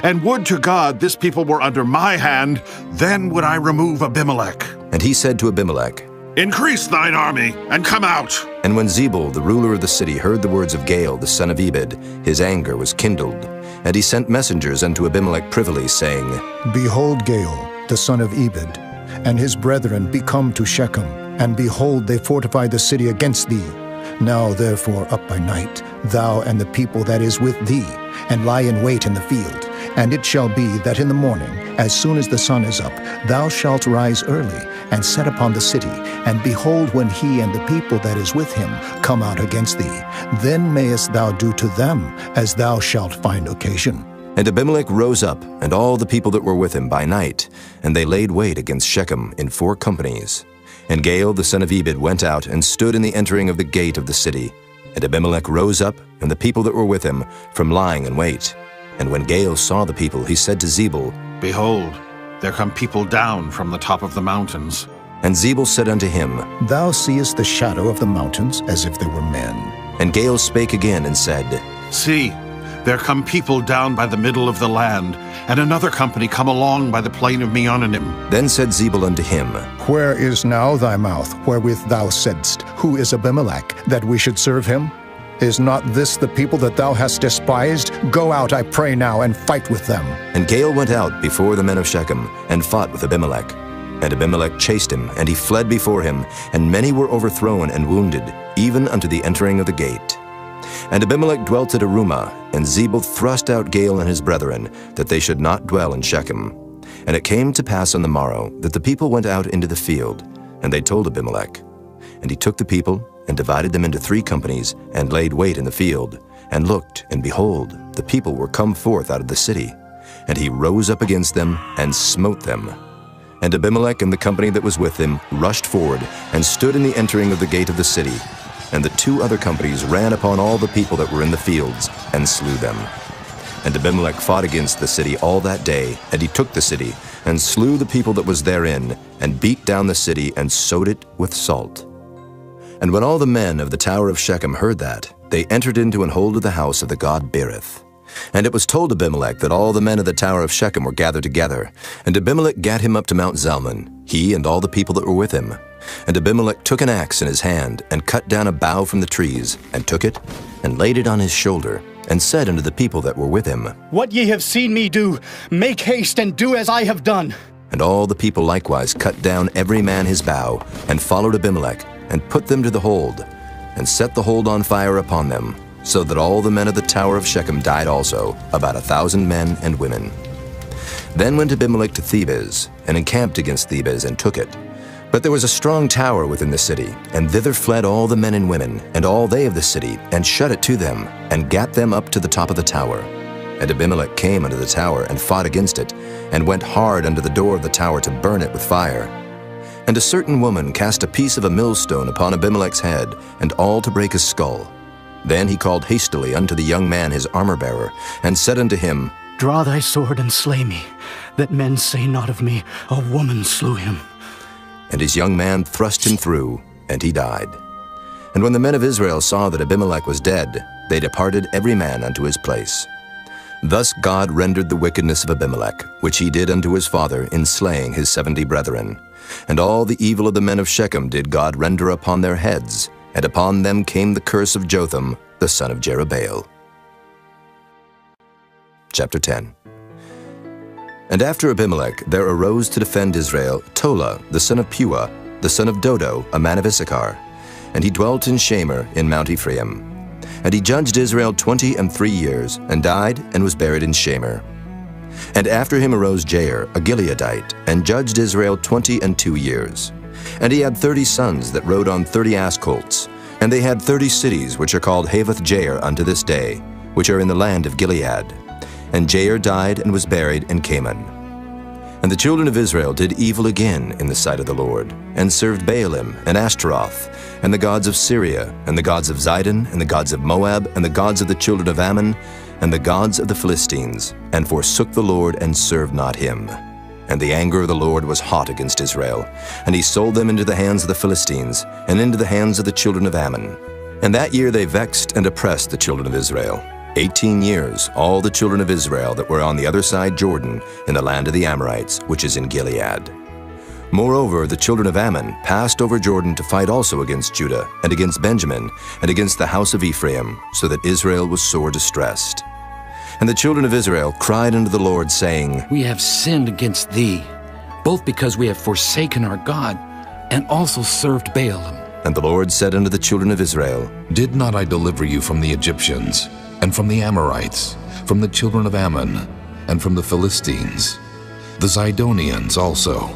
And would to God this people were under my hand, then would I remove Abimelech. And he said to Abimelech, Increase thine army, and come out. And when Zebul, the ruler of the city, heard the words of Gaal, the son of Ebed, his anger was kindled. And he sent messengers unto Abimelech privily, saying, Behold, Gaal, the son of Ebed, and his brethren be come to Shechem, and behold, they fortify the city against thee. Now therefore up by night, thou and the people that is with thee, and lie in wait in the field. And it shall be that in the morning, as soon as the sun is up, thou shalt rise early, and set upon the city. And behold, when he and the people that is with him come out against thee, then mayest thou do to them as thou shalt find occasion. And Abimelech rose up, and all the people that were with him by night, and they laid wait against Shechem in 4 companies. And Gaal, the son of Ebed, went out, and stood in the entering of the gate of the city. And Abimelech rose up, and the people that were with him, from lying in wait. And when Gaal saw the people, he said to Zebul, Behold, there come people down from the top of the mountains. And Zebul said unto him, Thou seest the shadow of the mountains, as if they were men. And Gaal spake again, and said, See, there come people down by the middle of the land, and another company come along by the plain of Meonanim. Then said Zebul unto him, Where is now thy mouth, wherewith thou saidst, Who is Abimelech, that we should serve him? Is not this the people that thou hast despised? Go out, I pray now, and fight with them. And Gaal went out before the men of Shechem, and fought with Abimelech. And Abimelech chased him, and he fled before him, and many were overthrown and wounded, even unto the entering of the gate. And Abimelech dwelt at Arumah, and Zebul thrust out Gaal and his brethren, that they should not dwell in Shechem. And it came to pass on the morrow, that the people went out into the field, and they told Abimelech. And he took the people, and divided them into 3 companies, and laid wait in the field, and looked, and behold, the people were come forth out of the city. And he rose up against them, and smote them. And Abimelech and the company that was with him rushed forward and stood in the entering of the gate of the city. And the 2 other companies ran upon all the people that were in the fields and slew them. And Abimelech fought against the city all that day, and he took the city, and slew the people that was therein, and beat down the city, and sowed it with salt. And when all the men of the tower of Shechem heard that, they entered into and hold of the house of the god Berith. And it was told Abimelech that all the men of the tower of Shechem were gathered together. And Abimelech gat him up to Mount Zalmon, he and all the people that were with him. And Abimelech took an axe in his hand, and cut down a bough from the trees, and took it, and laid it on his shoulder, and said unto the people that were with him, What ye have seen me do, make haste and do as I have done. And all the people likewise cut down every man his bough, and followed Abimelech, and put them to the hold, and set the hold on fire upon them, so that all the men of the tower of Shechem died also, about 1,000 men and women. Then went Abimelech to Thebez, and encamped against Thebez, and took it. But there was a strong tower within the city, and thither fled all the men and women, and all they of the city, and shut it to them, and gat them up to the top of the tower. And Abimelech came unto the tower, and fought against it, and went hard unto the door of the tower to burn it with fire. And a certain woman cast a piece of a millstone upon Abimelech's head, and all to break his skull. Then he called hastily unto the young man his armor-bearer, and said unto him, Draw thy sword and slay me, that men say not of me, A woman slew him. And his young man thrust him through, and he died. And when the men of Israel saw that Abimelech was dead, they departed every man unto his place. Thus God rendered the wickedness of Abimelech, which he did unto his father in slaying his 70 brethren. And all the evil of the men of Shechem did God render upon their heads, and upon them came the curse of Jotham, the son of Jerubbaal. Chapter 10. And after Abimelech there arose to defend Israel Tola, the son of Puah, the son of Dodo, a man of Issachar. And he dwelt in Shamer in Mount Ephraim. And he judged Israel 23 years, and died, and was buried in Shamer. And after him arose Jair, a Gileadite, and judged Israel 22 years. And he had 30 sons that rode on 30 ass colts. And they had 30 cities, which are called Havoth Jair unto this day, which are in the land of Gilead. And Jair died and was buried in Canaan. And the children of Israel did evil again in the sight of the Lord, and served Baalim and Ashtaroth, and the gods of Syria, and the gods of Zidon, and the gods of Moab, and the gods of the children of Ammon, and the gods of the Philistines, and forsook the Lord, and served not him. And the anger of the Lord was hot against Israel, and he sold them into the hands of the Philistines, and into the hands of the children of Ammon. And that year they vexed and oppressed the children of Israel. 18 years, all the children of Israel that were on the other side Jordan, in the land of the Amorites, which is in Gilead. Moreover, the children of Ammon passed over Jordan to fight also against Judah, and against Benjamin, and against the house of Ephraim, so that Israel was sore distressed. And the children of Israel cried unto the Lord, saying, We have sinned against thee, both because we have forsaken our God, and also served Baalim. And the Lord said unto the children of Israel, Did not I deliver you from the Egyptians, and from the Amorites, from the children of Ammon, and from the Philistines, the Zidonians also,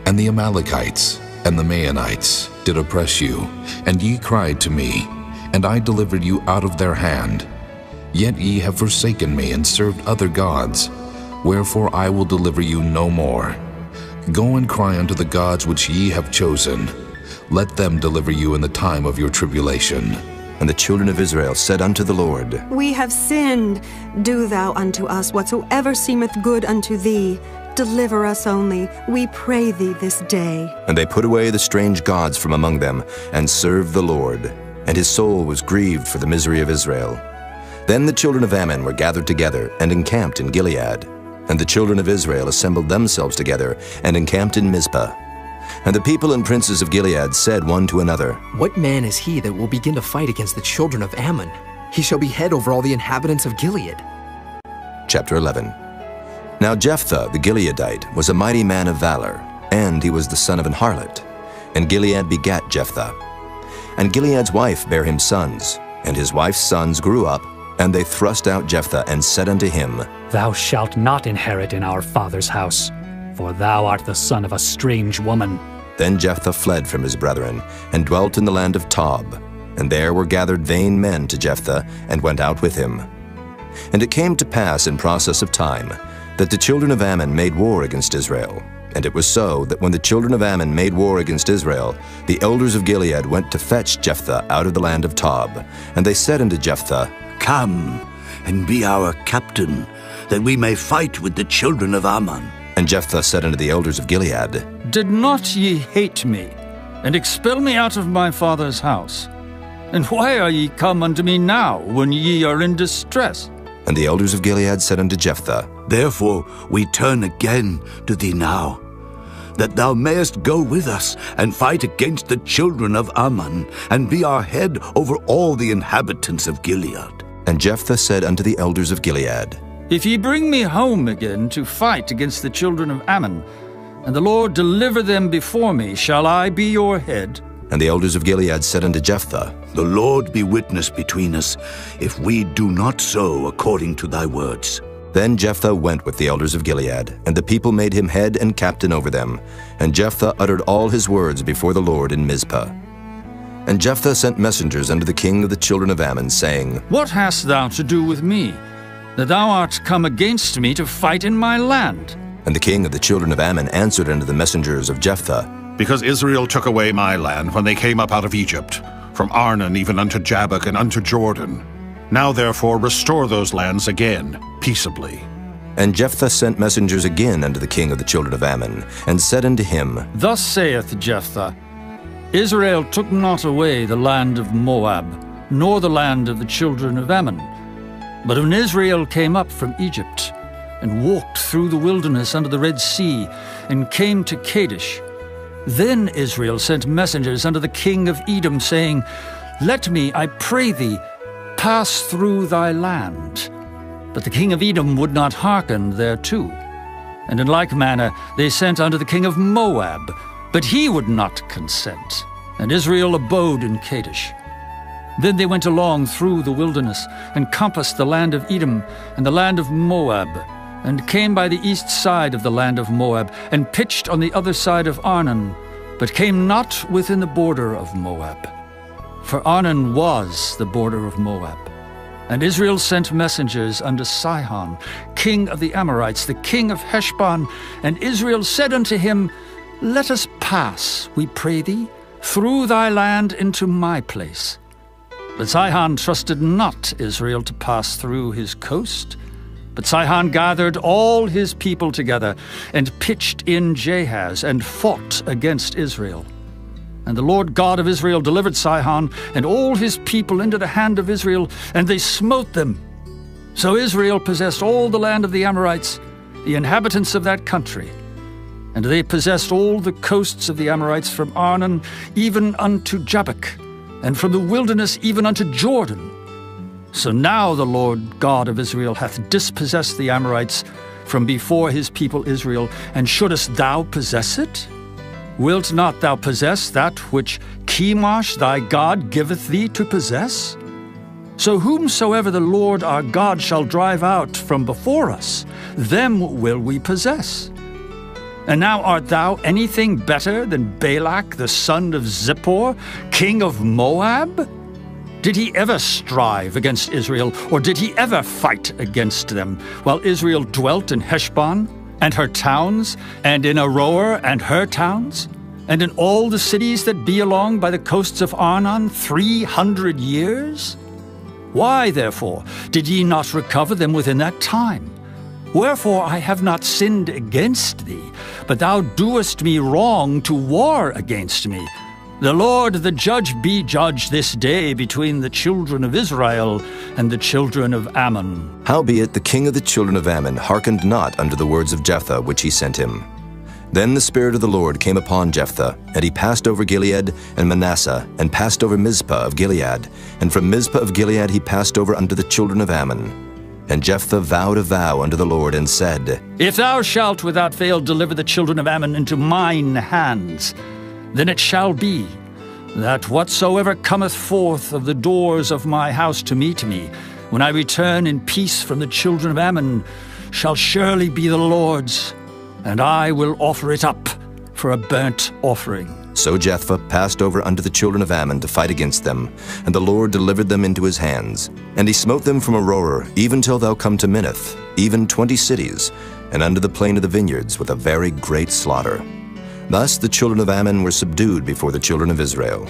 and the Amalekites, and the Maonites did oppress you, and ye cried to me, and I delivered you out of their hand. Yet ye have forsaken me, and served other gods, wherefore I will deliver you no more. Go and cry unto the gods which ye have chosen. Let them deliver you in the time of your tribulation. And the children of Israel said unto the Lord, We have sinned. Do thou unto us whatsoever seemeth good unto thee. Deliver us only, we pray thee this day. And they put away the strange gods from among them, and served the Lord. And his soul was grieved for the misery of Israel. Then the children of Ammon were gathered together, and encamped in Gilead. And the children of Israel assembled themselves together, and encamped in Mizpah. And the people and princes of Gilead said one to another, What man is he that will begin to fight against the children of Ammon? He shall be head over all the inhabitants of Gilead. Chapter 11. Now Jephthah the Gileadite was a mighty man of valor, and he was the son of an harlot. And Gilead begat Jephthah. And Gilead's wife bare him sons, and his wife's sons grew up, and they thrust out Jephthah, and said unto him, Thou shalt not inherit in our father's house, for thou art the son of a strange woman. Then Jephthah fled from his brethren, and dwelt in the land of Tob. And there were gathered vain men to Jephthah, and went out with him. And it came to pass in process of time, that the children of Ammon made war against Israel. And it was so that when the children of Ammon made war against Israel, the elders of Gilead went to fetch Jephthah out of the land of Tob. And they said unto Jephthah, Come, and be our captain, that we may fight with the children of Ammon. And Jephthah said unto the elders of Gilead, Did not ye hate me, and expel me out of my father's house? And why are ye come unto me now, when ye are in distress? And the elders of Gilead said unto Jephthah, Therefore we turn again to thee now, that thou mayest go with us and fight against the children of Ammon, and be our head over all the inhabitants of Gilead. And Jephthah said unto the elders of Gilead, If ye bring me home again to fight against the children of Ammon, and the Lord deliver them before me, shall I be your head? And the elders of Gilead said unto Jephthah, The Lord be witness between us, if we do not so according to thy words. Then Jephthah went with the elders of Gilead, and the people made him head and captain over them. And Jephthah uttered all his words before the Lord in Mizpah. And Jephthah sent messengers unto the king of the children of Ammon, saying, What hast thou to do with me, that thou art come against me to fight in my land? And the king of the children of Ammon answered unto the messengers of Jephthah, Because Israel took away my land when they came up out of Egypt, from Arnon even unto Jabbok and unto Jordan. Now therefore restore those lands again, peaceably. And Jephthah sent messengers again unto the king of the children of Ammon, and said unto him, Thus saith Jephthah, Israel took not away the land of Moab, nor the land of the children of Ammon. But when Israel came up from Egypt, and walked through the wilderness under the Red Sea, and came to Kadesh, then Israel sent messengers unto the king of Edom, saying, Let me, I pray thee, pass through thy land. But the king of Edom would not hearken thereto. And in like manner they sent unto the king of Moab, but he would not consent. And Israel abode in Kadesh. Then they went along through the wilderness, and compassed the land of Edom and the land of Moab, and came by the east side of the land of Moab, and pitched on the other side of Arnon, but came not within the border of Moab. For Arnon was the border of Moab. And Israel sent messengers unto Sihon, king of the Amorites, the king of Heshbon. And Israel said unto him, Let us pass, we pray thee, through thy land into my place. But Sihon trusted not Israel to pass through his coast. But Sihon gathered all his people together, and pitched in Jahaz, and fought against Israel. And the Lord God of Israel delivered Sihon and all his people into the hand of Israel, and they smote them. So Israel possessed all the land of the Amorites, the inhabitants of that country. And they possessed all the coasts of the Amorites from Arnon even unto Jabbok, and from the wilderness even unto Jordan. So now the Lord God of Israel hath dispossessed the Amorites from before his people Israel, and shouldest thou possess it? Wilt not thou possess that which Chemosh thy God giveth thee to possess? So whomsoever the Lord our God shall drive out from before us, them will we possess. And now art thou anything better than Balak the son of Zippor, king of Moab? Did he ever strive against Israel, or did he ever fight against them, while Israel dwelt in Heshbon and her towns, and in Aroer and her towns, and in all the cities that be along by the coasts of Arnon 300 years? Why, therefore, did ye not recover them within that time? Wherefore I have not sinned against thee, but thou doest me wrong to war against me. The Lord the judge be judge this day between the children of Israel and the children of Ammon. Howbeit the king of the children of Ammon hearkened not unto the words of Jephthah which he sent him. Then the Spirit of the Lord came upon Jephthah, and he passed over Gilead and Manasseh, and passed over Mizpah of Gilead. And from Mizpah of Gilead he passed over unto the children of Ammon. And Jephthah vowed a vow unto the Lord, and said, If thou shalt without fail deliver the children of Ammon into mine hands, then it shall be that whatsoever cometh forth of the doors of my house to meet me, when I return in peace from the children of Ammon, shall surely be the Lord's, and I will offer it up for a burnt offering. So Jephthah passed over unto the children of Ammon to fight against them, and the Lord delivered them into his hands. And he smote them from Aroer, even till thou come to Minnith, even 20 cities. and unto the plain of the vineyards with a very great slaughter. Thus the children of Ammon were subdued before the children of Israel.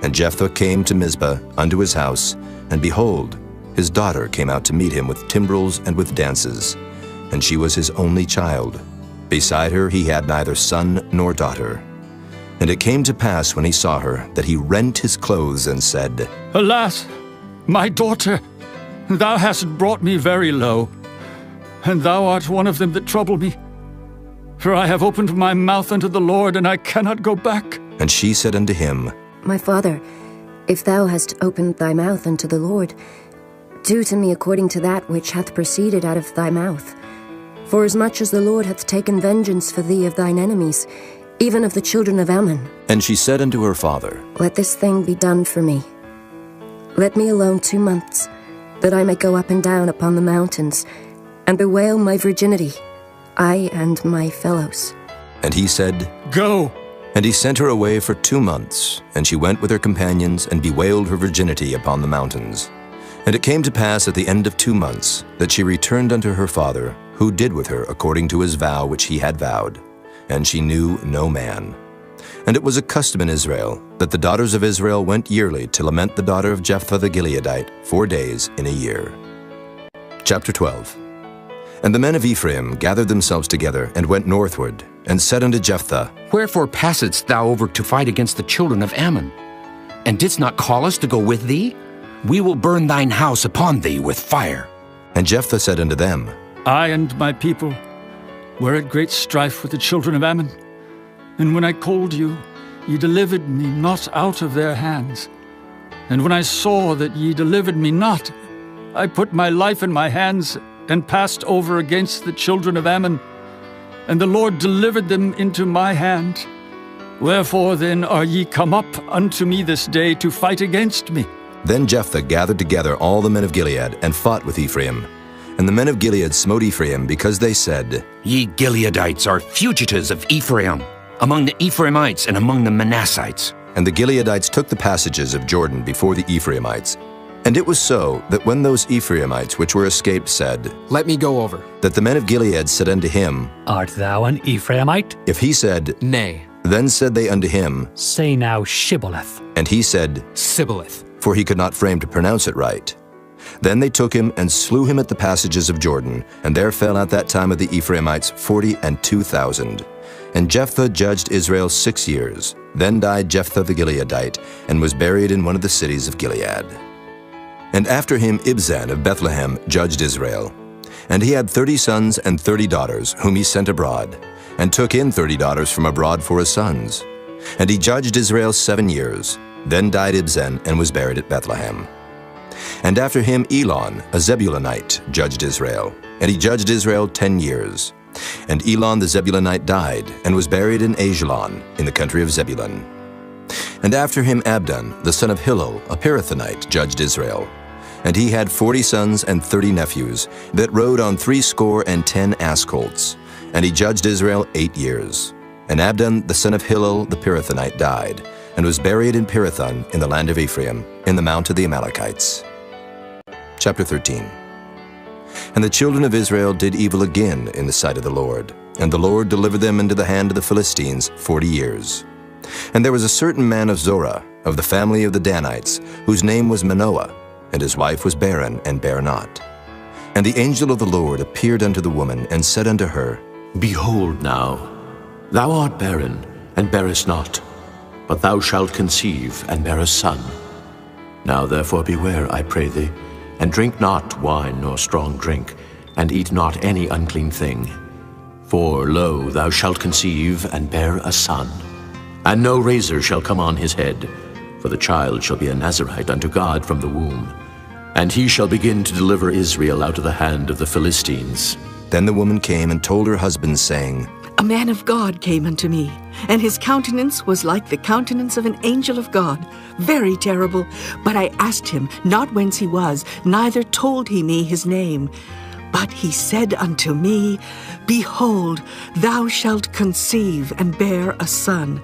And Jephthah came to Mizpah unto his house, and behold, his daughter came out to meet him with timbrels and with dances, and she was his only child. Beside her he had neither son nor daughter. And it came to pass when he saw her, that he rent his clothes and said, Alas, my daughter, thou hast brought me very low, and thou art one of them that trouble me. For I have opened my mouth unto the Lord, and I cannot go back. And she said unto him, My father, if thou hast opened thy mouth unto the Lord, do to me according to that which hath proceeded out of thy mouth. Forasmuch as the Lord hath taken vengeance for thee of thine enemies, even of the children of Ammon. And she said unto her father, Let this thing be done for me. Let me alone 2 months, that I may go up and down upon the mountains, and bewail my virginity, I and my fellows. And he said, Go. And he sent her away for 2 months, and she went with her companions, and bewailed her virginity upon the mountains. And it came to pass at the end of 2 months, that she returned unto her father, who did with her according to his vow which he had vowed. And she knew no man. And it was a custom in Israel, that the daughters of Israel went yearly to lament the daughter of Jephthah the Gileadite 4 days in a year. Chapter 12. And the men of Ephraim gathered themselves together, and went northward, and said unto Jephthah, Wherefore passedst thou over to fight against the children of Ammon? And didst not call us to go with thee? We will burn thine house upon thee with fire. And Jephthah said unto them, I and my people were at great strife with the children of Ammon. And when I called you, ye delivered me not out of their hands. And when I saw that ye delivered me not, I put my life in my hands, and passed over against the children of Ammon. And the Lord delivered them into my hand. Wherefore then are ye come up unto me this day to fight against me? Then Jephthah gathered together all the men of Gilead, and fought with Ephraim. And the men of Gilead smote Ephraim, because they said, Ye Gileadites are fugitives of Ephraim, among the Ephraimites and among the Manassites. And the Gileadites took the passages of Jordan before the Ephraimites. And it was so, that when those Ephraimites which were escaped said, Let me go over, that the men of Gilead said unto him, Art thou an Ephraimite? If he said, Nay. Then said they unto him, Say now Shibboleth. And he said, Sibboleth. For he could not frame to pronounce it right. Then they took him, and slew him at the passages of Jordan, and there fell at that time of the Ephraimites 42,000. And Jephthah judged Israel 6 years. Then died Jephthah the Gileadite, and was buried in one of the cities of Gilead. And after him Ibzan of Bethlehem judged Israel. And he had 30 sons and 30 daughters, whom he sent abroad, and took in 30 daughters from abroad for his sons. And he judged Israel 7 years. Then died Ibzan, and was buried at Bethlehem. And after him Elon, a Zebulunite, judged Israel. And he judged Israel 10 years. And Elon the Zebulunite died, and was buried in Ajalon, in the country of Zebulun. And after him Abdon, the son of Hillel, a Pirathonite, judged Israel. And he had 40 sons and 30 nephews, that rode on 70 ass colts. And he judged Israel 8 years. And Abdon, the son of Hillel, the Pirathonite, died, and was buried in Pirathon, in the land of Ephraim, in the mount of the Amalekites. Chapter 13. And the children of Israel did evil again in the sight of the Lord, and the Lord delivered them into the hand of the Philistines 40 years. And there was a certain man of Zorah, of the family of the Danites, whose name was Manoah, and his wife was barren, and bare not. And the angel of the Lord appeared unto the woman, and said unto her, Behold now, thou art barren, and bearest not, but thou shalt conceive, and bear a son. Now therefore beware, I pray thee, and drink not wine nor strong drink, and eat not any unclean thing. For, lo, thou shalt conceive, and bear a son. And no razor shall come on his head, for the child shall be a Nazarite unto God from the womb. And he shall begin to deliver Israel out of the hand of the Philistines. Then the woman came and told her husband, saying, A man of God came unto me, and his countenance was like the countenance of an angel of God, very terrible. But I asked him not whence he was, neither told he me his name. But he said unto me, Behold, thou shalt conceive, and bear a son.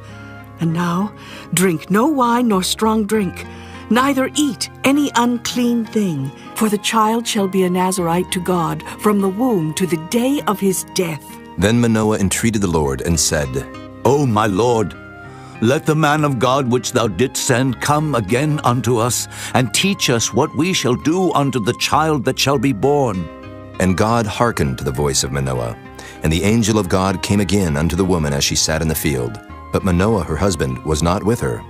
And now drink no wine nor strong drink, neither eat any unclean thing, for the child shall be a Nazirite to God from the womb to the day of his death. Then Manoah entreated the Lord and said, O my Lord, let the man of God which thou didst send come again unto us, and teach us what we shall do unto the child that shall be born. And God hearkened to the voice of Manoah. And the angel of God came again unto the woman as she sat in the field. But Manoah her husband was not with her.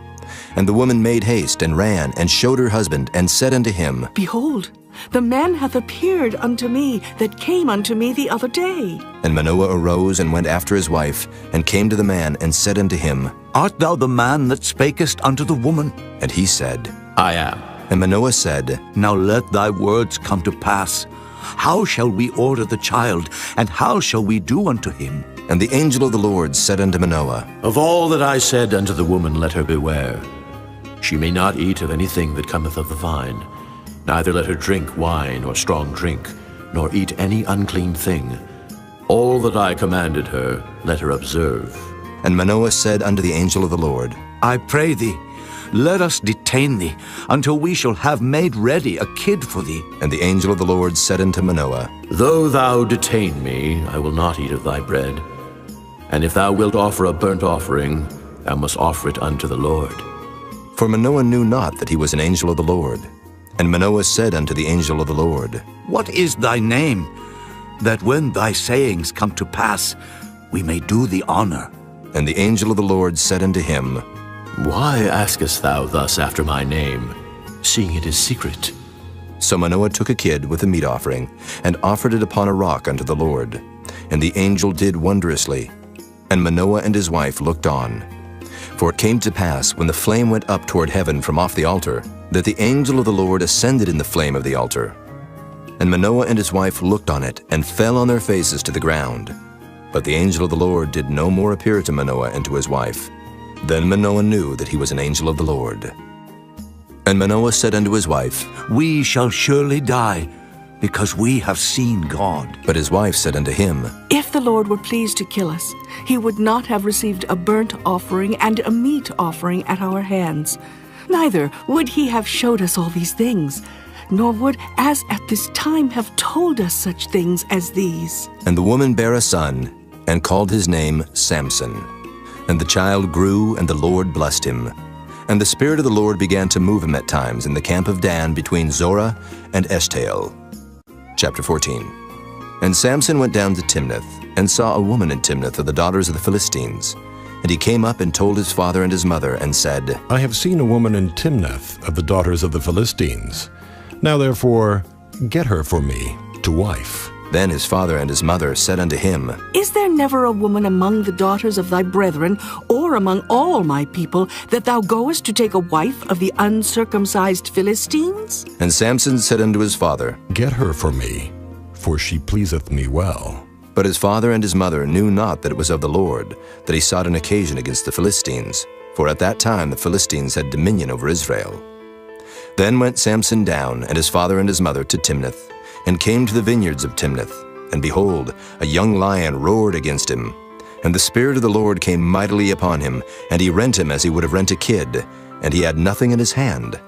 And the woman made haste, and ran, and showed her husband, and said unto him, Behold, the man hath appeared unto me that came unto me the other day. And Manoah arose and went after his wife, and came to the man, and said unto him, Art thou the man that spakest unto the woman? And he said, I am. And Manoah said, Now let thy words come to pass. How shall we order the child, and how shall we do unto him? And the angel of the Lord said unto Manoah, Of all that I said unto the woman, let her beware. She may not eat of anything that cometh of the vine, neither let her drink wine or strong drink, nor eat any unclean thing. All that I commanded her, let her observe. And Manoah said unto the angel of the Lord, I pray thee, let us detain thee, until we shall have made ready a kid for thee. And the angel of the Lord said unto Manoah, Though thou detain me, I will not eat of thy bread. And if thou wilt offer a burnt offering, thou must offer it unto the Lord. For Manoah knew not that he was an angel of the Lord. And Manoah said unto the angel of the Lord, What is thy name, that when thy sayings come to pass, we may do thee honor? And the angel of the Lord said unto him, Why askest thou thus after my name, seeing it is secret? So Manoah took a kid with a meat offering, and offered it upon a rock unto the Lord. And the angel did wondrously. And Manoah and his wife looked on. For it came to pass, when the flame went up toward heaven from off the altar, that the angel of the Lord ascended in the flame of the altar. And Manoah and his wife looked on it, and fell on their faces to the ground. But the angel of the Lord did no more appear to Manoah and to his wife. Then Manoah knew that he was an angel of the Lord. And Manoah said unto his wife, We shall surely die, because we have seen God. But his wife said unto him, If the Lord were pleased to kill us, he would not have received a burnt offering and a meat offering at our hands. Neither would he have showed us all these things, nor would, as at this time, have told us such things as these. And the woman bare a son, and called his name Samson. And the child grew, and the Lord blessed him. And the Spirit of the Lord began to move him at times in the camp of Dan between Zorah and Eshtaol. Chapter 14. And Samson went down to Timnath, and saw a woman in Timnath of the daughters of the Philistines. And he came up and told his father and his mother, and said, I have seen a woman in Timnath of the daughters of the Philistines. Now therefore, get her for me to wife. Then his father and his mother said unto him, Is there never a woman among the daughters of thy brethren, or among all my people, that thou goest to take a wife of the uncircumcised Philistines? And Samson said unto his father, Get her for me, for she pleaseth me well. But his father and his mother knew not that it was of the Lord, that he sought an occasion against the Philistines. For at that time the Philistines had dominion over Israel. Then went Samson down, and his father and his mother, to Timnath, and came to the vineyards of Timnath. And behold, a young lion roared against him. And the Spirit of the Lord came mightily upon him, and he rent him as he would have rent a kid, and he had nothing in his hand.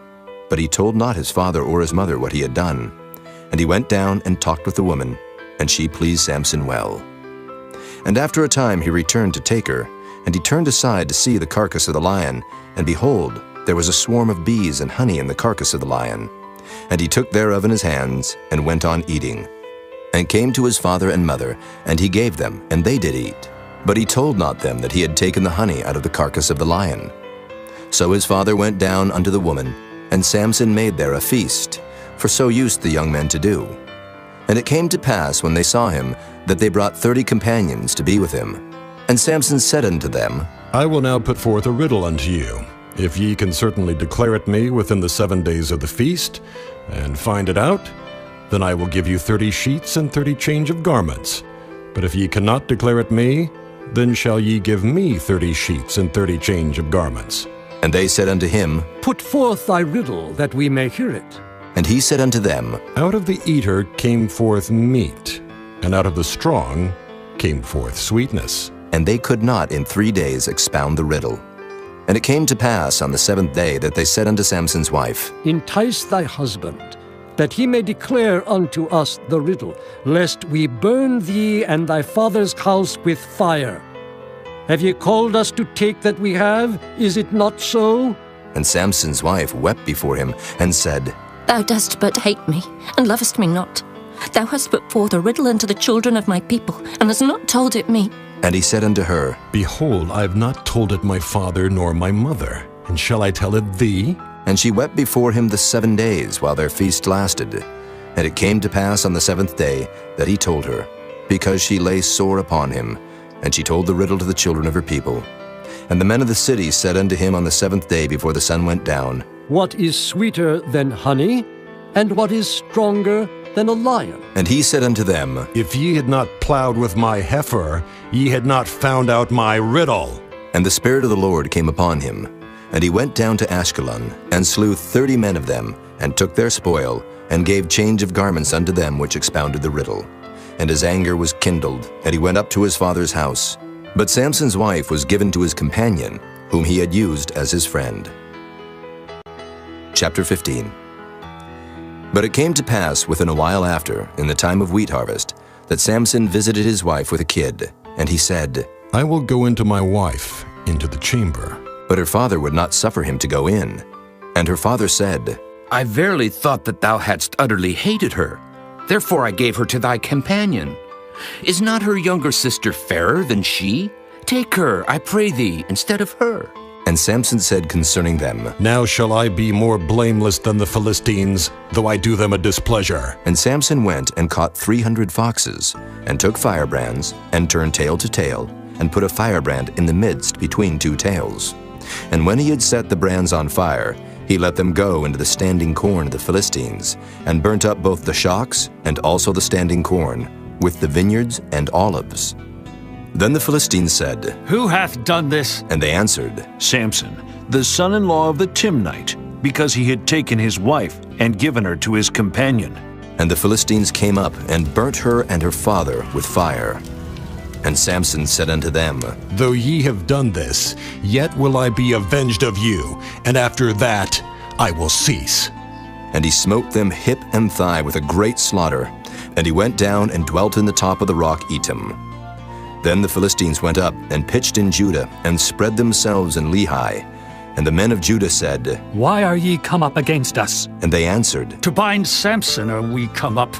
But he told not his father or his mother what he had done. And he went down and talked with the woman, and she pleased Samson well. And after a time he returned to take her, and he turned aside to see the carcass of the lion, and behold, there was a swarm of bees and honey in the carcass of the lion. And he took thereof in his hands, and went on eating. And came to his father and mother, and he gave them, and they did eat. But he told not them that he had taken the honey out of the carcass of the lion. So his father went down unto the woman, and Samson made there a feast, for so used the young men to do. And it came to pass, when they saw him, that they brought 30 companions to be with him. And Samson said unto them, I will now put forth a riddle unto you. If ye can certainly declare it me within the 7 days of the feast, and find it out, then I will give you 30 sheets and 30 change of garments. But if ye cannot declare it me, then shall ye give me 30 sheets and 30 change of garments. And they said unto him, Put forth thy riddle, that we may hear it. And he said unto them, Out of the eater came forth meat, and out of the strong came forth sweetness. And they could not in 3 days expound the riddle. And it came to pass on the 7th day that they said unto Samson's wife, Entice thy husband, that he may declare unto us the riddle, lest we burn thee and thy father's house with fire. Have ye called us to take that we have? Is it not so? And Samson's wife wept before him, and said, Thou dost but hate me, and lovest me not. Thou hast put forth a riddle unto the children of my people, and hast not told it me. And he said unto her, Behold, I have not told it my father nor my mother, and shall I tell it thee? And she wept before him the 7 days while their feast lasted. And it came to pass on the 7th day that he told her, because she lay sore upon him. And she told the riddle to the children of her people. And the men of the city said unto him on the 7th day before the sun went down, What is sweeter than honey, and what is stronger than a lion? And he said unto them, If ye had not plowed with my heifer, ye had not found out my riddle. And the Spirit of the Lord came upon him. And he went down to Ashkelon, and slew 30 men of them, and took their spoil, and gave change of garments unto them which expounded the riddle. And his anger was kindled, and he went up to his father's house. But Samson's wife was given to his companion, whom he had used as his friend. Chapter 15. But it came to pass within a while after, in the time of wheat harvest, that Samson visited his wife with a kid. And he said, I will go into my wife, into the chamber. But her father would not suffer him to go in. And her father said, I verily thought that thou hadst utterly hated her. Therefore I gave her to thy companion. Is not her younger sister fairer than she? Take her, I pray thee, instead of her. And Samson said concerning them, Now shall I be more blameless than the Philistines, though I do them a displeasure. And Samson went and caught 300 foxes, and took firebrands, and turned tail to tail, and put a firebrand in the midst between 2 tails. And when he had set the brands on fire, he let them go into the standing corn of the Philistines, and burnt up both the shocks and also the standing corn, with the vineyards and olives. Then the Philistines said, Who hath done this? And they answered, Samson, the son-in-law of the Timnite, because he had taken his wife and given her to his companion. And the Philistines came up and burnt her and her father with fire. And Samson said unto them, Though ye have done this, yet will I be avenged of you, and after that I will cease. And he smote them hip and thigh with a great slaughter. And he went down and dwelt in the top of the rock Etam. Then the Philistines went up and pitched in Judah, and spread themselves in Lehi. And the men of Judah said, Why are ye come up against us? And they answered, To bind Samson are we come up,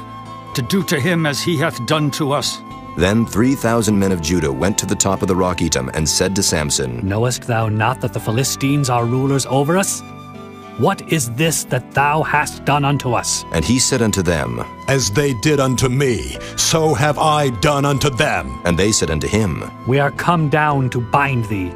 to do to him as he hath done to us. Then 3,000 men of Judah went to the top of the rock Etam, and said to Samson, Knowest thou not that the Philistines are rulers over us? What is this that thou hast done unto us? And he said unto them, As they did unto me, so have I done unto them. And they said unto him, We are come down to bind thee,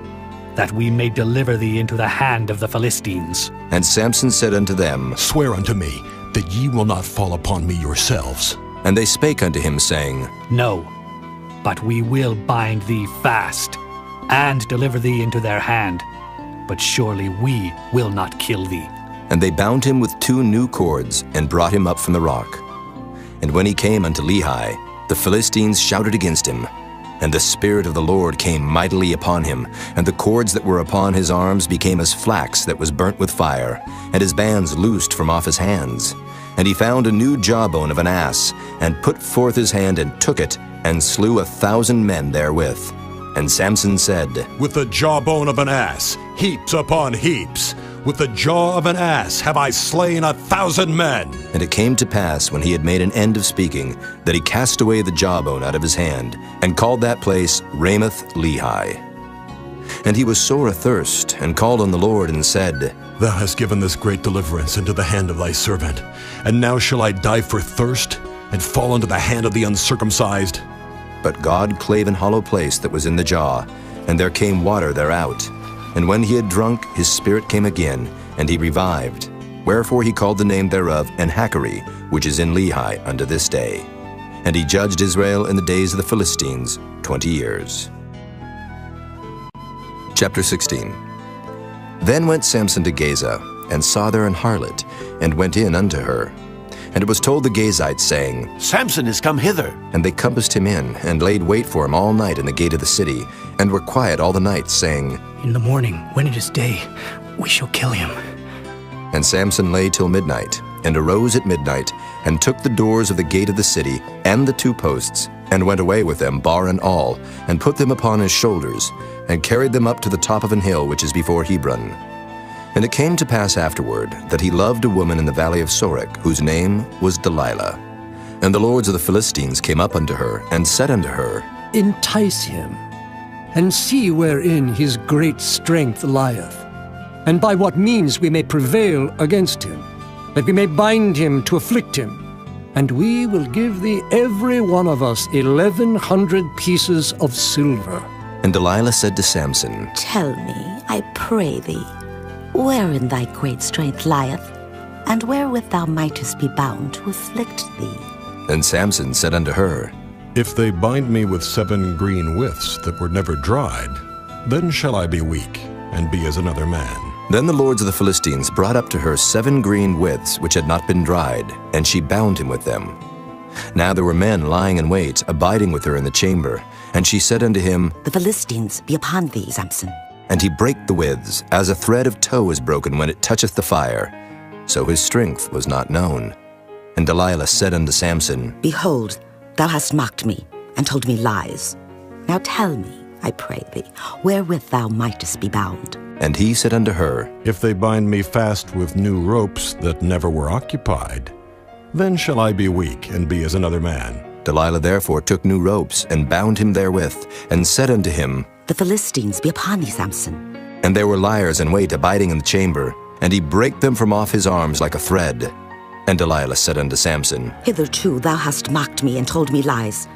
that we may deliver thee into the hand of the Philistines. And Samson said unto them, Swear unto me that ye will not fall upon me yourselves. And they spake unto him, saying, No, but we will bind thee fast, and deliver thee into their hand. But surely we will not kill thee. And they bound him with 2 new cords, and brought him up from the rock. And when he came unto Lehi, the Philistines shouted against him. And the Spirit of the Lord came mightily upon him, and the cords that were upon his arms became as flax that was burnt with fire, and his bands loosed from off his hands. And he found a new jawbone of an ass, and put forth his hand and took it, and slew 1,000 men therewith. And Samson said, With the jawbone of an ass, heaps upon heaps. With the jaw of an ass have I slain 1,000 men. And it came to pass, when he had made an end of speaking, that he cast away the jawbone out of his hand, and called that place Ramath-Lehi. And he was sore athirst, and called on the Lord, and said, Thou hast given this great deliverance into the hand of thy servant, and now shall I die for thirst, and fall into the hand of the uncircumcised? But God clave an hollow place that was in the jaw, and there came water thereout. And when he had drunk, his spirit came again, and he revived. Wherefore he called the name thereof Enhakkore, which is in Lehi unto this day. And he judged Israel in the days of the Philistines 20 years. Chapter 16. Then went Samson to Gaza, and saw there an harlot, and went in unto her. And it was told the Gazites, saying, Samson is come hither. And they compassed him in, and laid wait for him all night in the gate of the city, and were quiet all the night, saying, In the morning, when it is day, we shall kill him. And Samson lay till midnight, and arose at midnight, and took the doors of the gate of the city, and the 2 posts, and went away with them, bar and all, and put them upon his shoulders, and carried them up to the top of an hill which is before Hebron. And it came to pass afterward, that he loved a woman in the valley of Sorek, whose name was Delilah. And the lords of the Philistines came up unto her, and said unto her, Entice him, and see wherein his great strength lieth, and by what means we may prevail against him, that we may bind him to afflict him. And we will give thee every one of us 1,100 pieces of silver. And Delilah said to Samson, Tell me, I pray thee, wherein thy great strength lieth, and wherewith thou mightest be bound to afflict thee. And Samson said unto her, If they bind me with 7 green withs that were never dried, then shall I be weak, and be as another man. Then the lords of the Philistines brought up to her 7 green withs which had not been dried, and she bound him with them. Now there were men lying in wait, abiding with her in the chamber. And she said unto him, The Philistines be upon thee, Samson. And he brake the withs, as a thread of tow is broken when it toucheth the fire. So his strength was not known. And Delilah said unto Samson, Behold, thou hast mocked me, and told me lies. Now tell me, I pray thee, wherewith thou mightest be bound. And he said unto her, If they bind me fast with new ropes that never were occupied, then shall I be weak, and be as another man. Delilah therefore took new ropes, and bound him therewith, and said unto him, The Philistines be upon thee, Samson. And there were liers in wait abiding in the chamber, and he brake them from off his arms like a thread. And Delilah said unto Samson, Hitherto thou hast mocked me, and told me lies.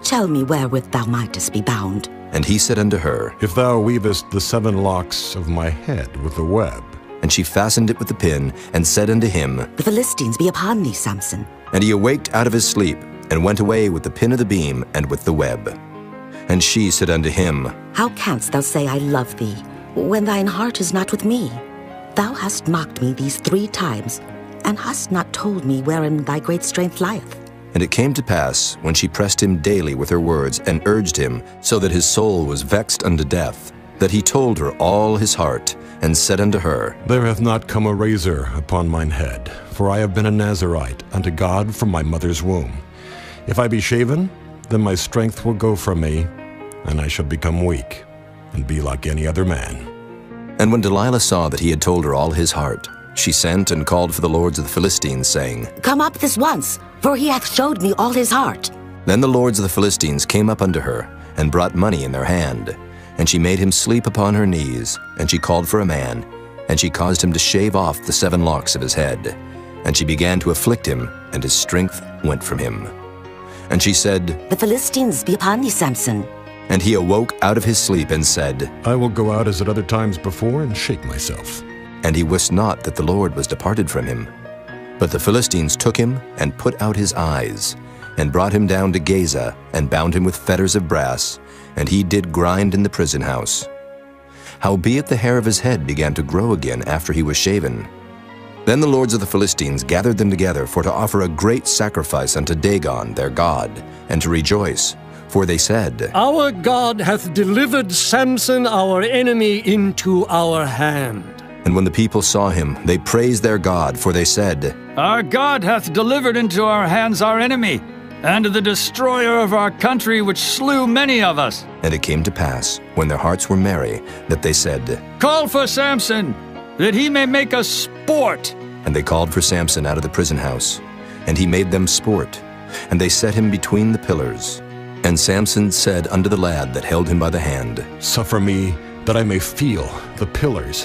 Tell me wherewith thou mightest be bound. And he said unto her, If thou weavest the 7 locks of my head with the web. And she fastened it with the pin, and said unto him, The Philistines be upon thee, Samson. And he awaked out of his sleep, and went away with the pin of the beam, and with the web. And she said unto him, How canst thou say, I love thee, when thine heart is not with me? Thou hast mocked me these 3 times, and hast not told me wherein thy great strength lieth. And it came to pass, when she pressed him daily with her words, and urged him, so that his soul was vexed unto death, that he told her all his heart, and said unto her, There hath not come a razor upon mine head, for I have been a Nazarite unto God from my mother's womb. If I be shaven, then my strength will go from me, and I shall become weak, and be like any other man. And when Delilah saw that he had told her all his heart, she sent and called for the lords of the Philistines, saying, Come up this once, for he hath showed me all his heart. Then the lords of the Philistines came up unto her, and brought money in their hand. And she made him sleep upon her knees, and she called for a man, and she caused him to shave off the 7 locks of his head. And she began to afflict him, and his strength went from him. And she said, The Philistines be upon thee, Samson. And he awoke out of his sleep, and said, I will go out as at other times before, and shake myself. And he wist not that the Lord was departed from him. But the Philistines took him, and put out his eyes, and brought him down to Gaza, and bound him with fetters of brass, and he did grind in the prison house. Howbeit the hair of his head began to grow again after he was shaven. Then the lords of the Philistines gathered them together for to offer a great sacrifice unto Dagon their god, and to rejoice. For they said, Our God hath delivered Samson our enemy into our hand. And when the people saw him, they praised their God, for they said, Our God hath delivered into our hands our enemy, and the destroyer of our country, which slew many of us. And it came to pass, when their hearts were merry, that they said, Call for Samson, that he may make us sport. And they called for Samson out of the prison house, and he made them sport, and they set him between the pillars. And Samson said unto the lad that held him by the hand, Suffer me, that I may feel the pillars,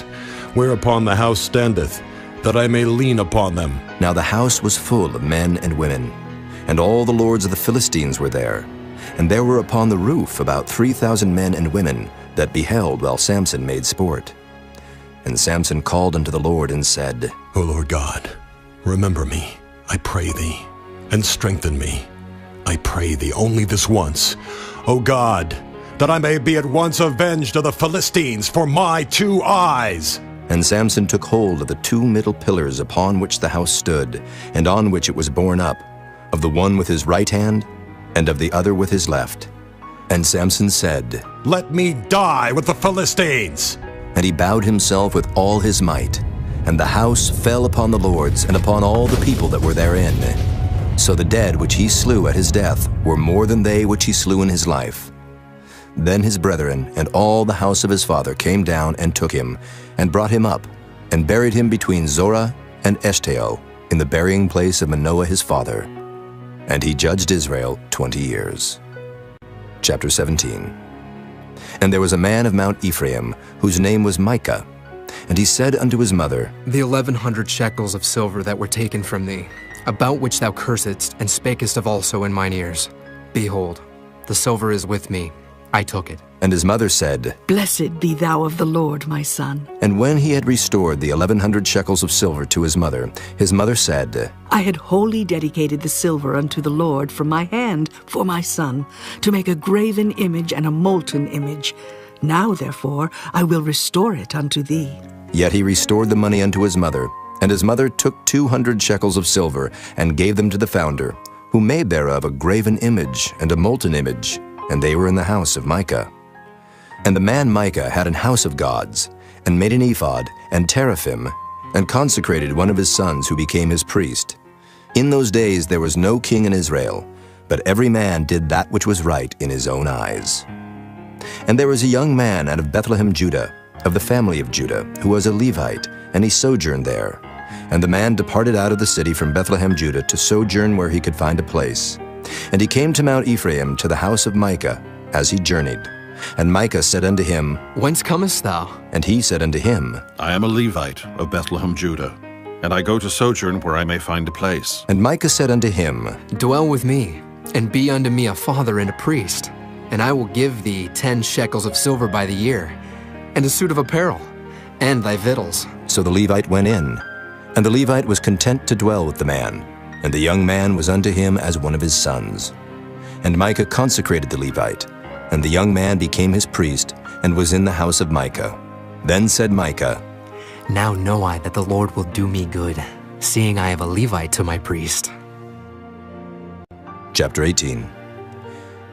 whereupon the house standeth, that I may lean upon them. Now the house was full of men and women, and all the lords of the Philistines were there. And there were upon the roof about 3,000 men and women that beheld while Samson made sport. And Samson called unto the Lord and said, O Lord God, remember me, I pray thee, and strengthen me. I pray thee only this once, O God, that I may be at once avenged of the Philistines for my 2 eyes. And Samson took hold of the 2 middle pillars upon which the house stood, and on which it was borne up, of the one with his right hand, and of the other with his left. And Samson said, "Let me die with the Philistines!" And he bowed himself with all his might. And the house fell upon the lords, and upon all the people that were therein. So the dead which he slew at his death were more than they which he slew in his life. Then his brethren and all the house of his father came down and took him, and brought him up, and buried him between Zorah and Eshtaol, in the burying place of Manoah his father. And he judged Israel 20 years. Chapter 17. And there was a man of Mount Ephraim, whose name was Micah. And he said unto his mother, The 1,100 shekels of silver that were taken from thee, about which thou cursedst, and spakest of also in mine ears. Behold, the silver is with me. I took it. And his mother said, Blessed be thou of the Lord, my son. And when he had restored the 1,100 shekels of silver to his mother said, I had wholly dedicated the silver unto the Lord from my hand for my son, to make a graven image and a molten image. Now, therefore, I will restore it unto thee. Yet he restored the money unto his mother. And his mother took 200 shekels of silver, and gave them to the founder, who made thereof a graven image and a molten image, and they were in the house of Micah. And the man Micah had an house of gods, and made an ephod and teraphim, and consecrated one of his sons who became his priest. In those days there was no king in Israel, but every man did that which was right in his own eyes. And there was a young man out of Bethlehem, Judah, of the family of Judah, who was a Levite, and he sojourned there. And the man departed out of the city from Bethlehem, Judah, to sojourn where he could find a place. And he came to Mount Ephraim, to the house of Micah, as he journeyed. And Micah said unto him, Whence comest thou? And he said unto him, I am a Levite of Bethlehem, Judah, and I go to sojourn where I may find a place. And Micah said unto him, Dwell with me, and be unto me a father and a priest, and I will give thee 10 shekels of silver by the year, and a suit of apparel, and thy victuals. So the Levite went in, and the Levite was content to dwell with the man, and the young man was unto him as one of his sons. And Micah consecrated the Levite, and the young man became his priest, and was in the house of Micah. Then said Micah, Now know I that the Lord will do me good, seeing I have a Levite to my priest. Chapter 18.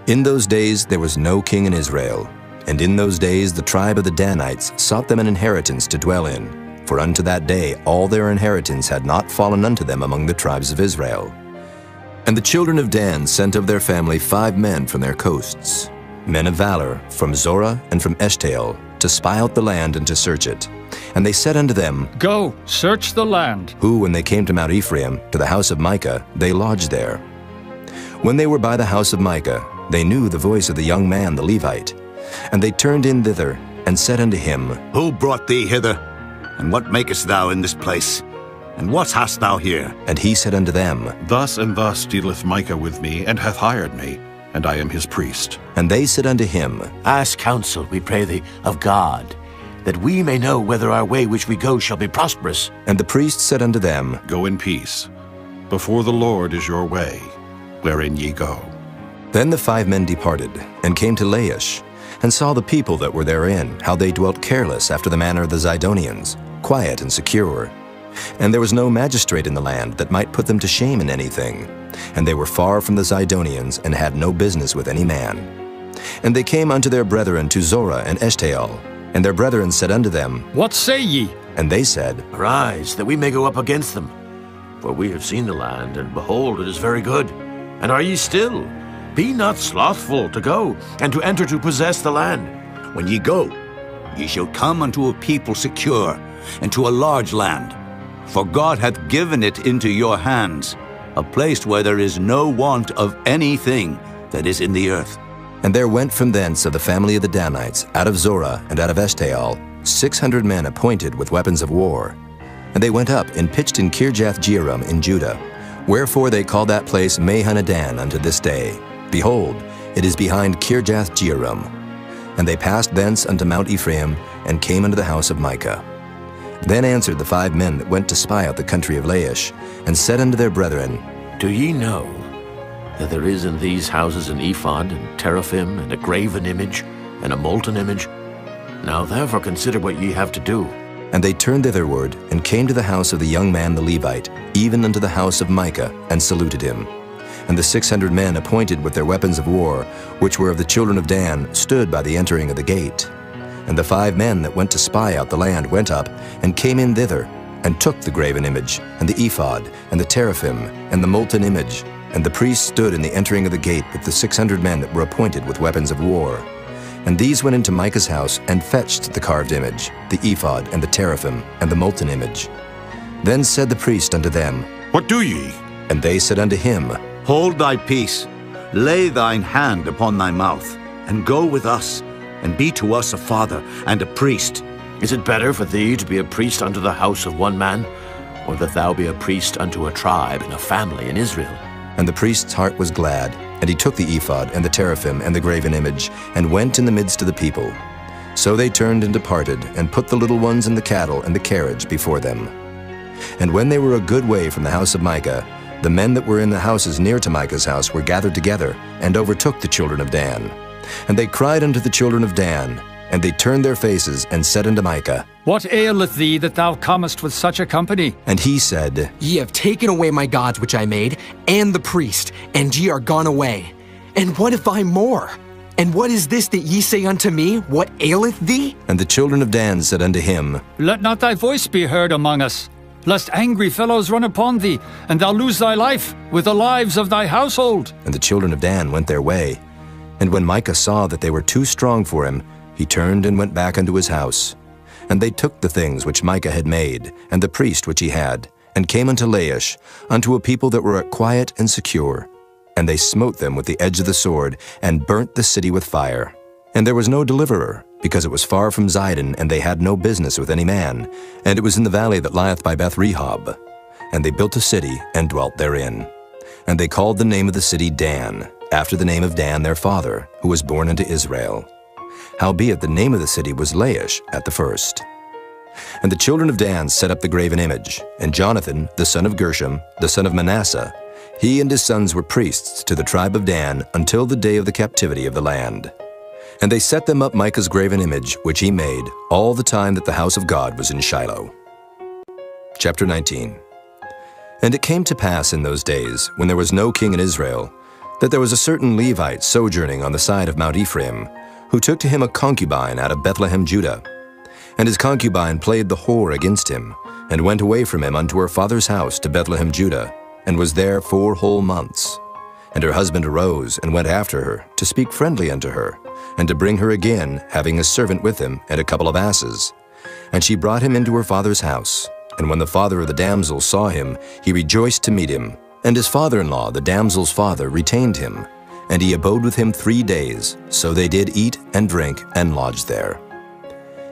In those days there was no king in Israel, and in those days the tribe of the Danites sought them an inheritance to dwell in, for unto that day all their inheritance had not fallen unto them among the tribes of Israel. And the children of Dan sent of their family 5 men from their coasts, men of valor, from Zorah and from Eshtaol, to spy out the land and to search it. And they said unto them, Go, search the land. Who, when they came to Mount Ephraim, to the house of Micah, they lodged there. When they were by the house of Micah, they knew the voice of the young man the Levite. And they turned in thither, and said unto him, Who brought thee hither? And what makest thou in this place? And what hast thou here? And he said unto them, Thus and thus dealeth Micah with me, and hath hired me, and I am his priest. And they said unto him, Ask counsel, we pray thee, of God, that we may know whether our way which we go shall be prosperous. And the priest said unto them, Go in peace. Before the Lord is your way, wherein ye go. Then the 5 men departed, and came to Laish, and saw the people that were therein, how they dwelt careless after the manner of the Zidonians, quiet and secure. And there was no magistrate in the land that might put them to shame in anything. And they were far from the Zidonians, and had no business with any man. And they came unto their brethren to Zorah and Eshtaol. And their brethren said unto them, What say ye? And they said, Arise, that we may go up against them. For we have seen the land, and behold, it is very good. And are ye still? Be not slothful to go, and to enter to possess the land. When ye go, ye shall come unto a people secure, and to a large land. For God hath given it into your hands, a place where there is no want of anything that is in the earth. And there went from thence of the family of the Danites, out of Zorah and out of Eshtaol, 600 men appointed with weapons of war. And they went up and pitched in Kirjath-jearim in Judah. Wherefore they call that place Mahanadan unto this day. Behold, it is behind Kirjath-jearim. And they passed thence unto Mount Ephraim, and came unto the house of Micah. Then answered the 5 men that went to spy out the country of Laish, and said unto their brethren, Do ye know that there is in these houses an ephod, and teraphim, and a graven image, and a molten image? Now therefore consider what ye have to do. And they turned thitherward, and came to the house of the young man the Levite, even unto the house of Micah, and saluted him. And the 600 men appointed with their weapons of war, which were of the children of Dan, stood by the entering of the gate. And the 5 men that went to spy out the land went up, and came in thither, and took the graven image, and the ephod, and the teraphim, and the molten image. And the priests stood in the entering of the gate with the 600 men that were appointed with weapons of war. And these went into Micah's house, and fetched the carved image, the ephod, and the teraphim, and the molten image. Then said the priest unto them, What do ye? And they said unto him, Hold thy peace, lay thine hand upon thy mouth, and go with us, and be to us a father and a priest. Is it better for thee to be a priest unto the house of one man, or that thou be a priest unto a tribe and a family in Israel? And the priest's heart was glad, and he took the ephod, and the teraphim, and the graven image, and went in the midst of the people. So they turned and departed, and put the little ones and the cattle and the carriage before them. And when they were a good way from the house of Micah, the men that were in the houses near to Micah's house were gathered together, and overtook the children of Dan. And they cried unto the children of Dan, and they turned their faces, and said unto Micah, What aileth thee that thou comest with such a company? And he said, Ye have taken away my gods which I made, and the priest, and ye are gone away. And what if I more? And what is this that ye say unto me? What aileth thee? And the children of Dan said unto him, Let not thy voice be heard among us, lest angry fellows run upon thee, and thou lose thy life with the lives of thy household. And the children of Dan went their way. And when Micah saw that they were too strong for him, he turned and went back unto his house. And they took the things which Micah had made, and the priest which he had, and came unto Laish, unto a people that were quiet and secure. And they smote them with the edge of the sword, and burnt the city with fire. And there was no deliverer, because it was far from Zidon, and they had no business with any man. And it was in the valley that lieth by Beth-rehob. And they built a city, and dwelt therein. And they called the name of the city Dan, after the name of Dan their father, who was born unto Israel. Howbeit the name of the city was Laish at the first. And the children of Dan set up the graven image, and Jonathan, the son of Gershom, the son of Manasseh, he and his sons were priests to the tribe of Dan until the day of the captivity of the land. And they set them up Micah's graven image, which he made, all the time that the house of God was in Shiloh. Chapter 19. And it came to pass in those days, when there was no king in Israel, that there was a certain Levite sojourning on the side of Mount Ephraim, who took to him a concubine out of Bethlehem, Judah. And his concubine played the whore against him, and went away from him unto her father's house to Bethlehem, Judah, and was there 4 whole months. And her husband arose, and went after her, to speak friendly unto her, and to bring her again, having a servant with him, and a couple of asses. And she brought him into her father's house. And when the father of the damsel saw him, he rejoiced to meet him. And his father-in-law, the damsel's father, retained him. And he abode with him 3 days. So they did eat and drink, and lodged there.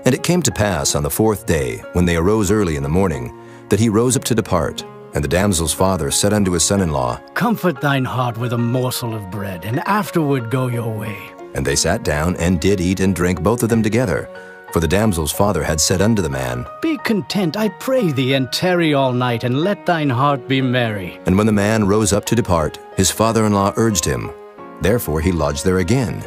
And it came to pass on the 4th day, when they arose early in the morning, that he rose up to depart. And the damsel's father said unto his son-in-law, Comfort thine heart with a morsel of bread, and afterward go your way. And they sat down, and did eat and drink both of them together. For the damsel's father had said unto the man, Be content, I pray thee, and tarry all night, and let thine heart be merry. And when the man rose up to depart, his father-in-law urged him. Therefore he lodged there again.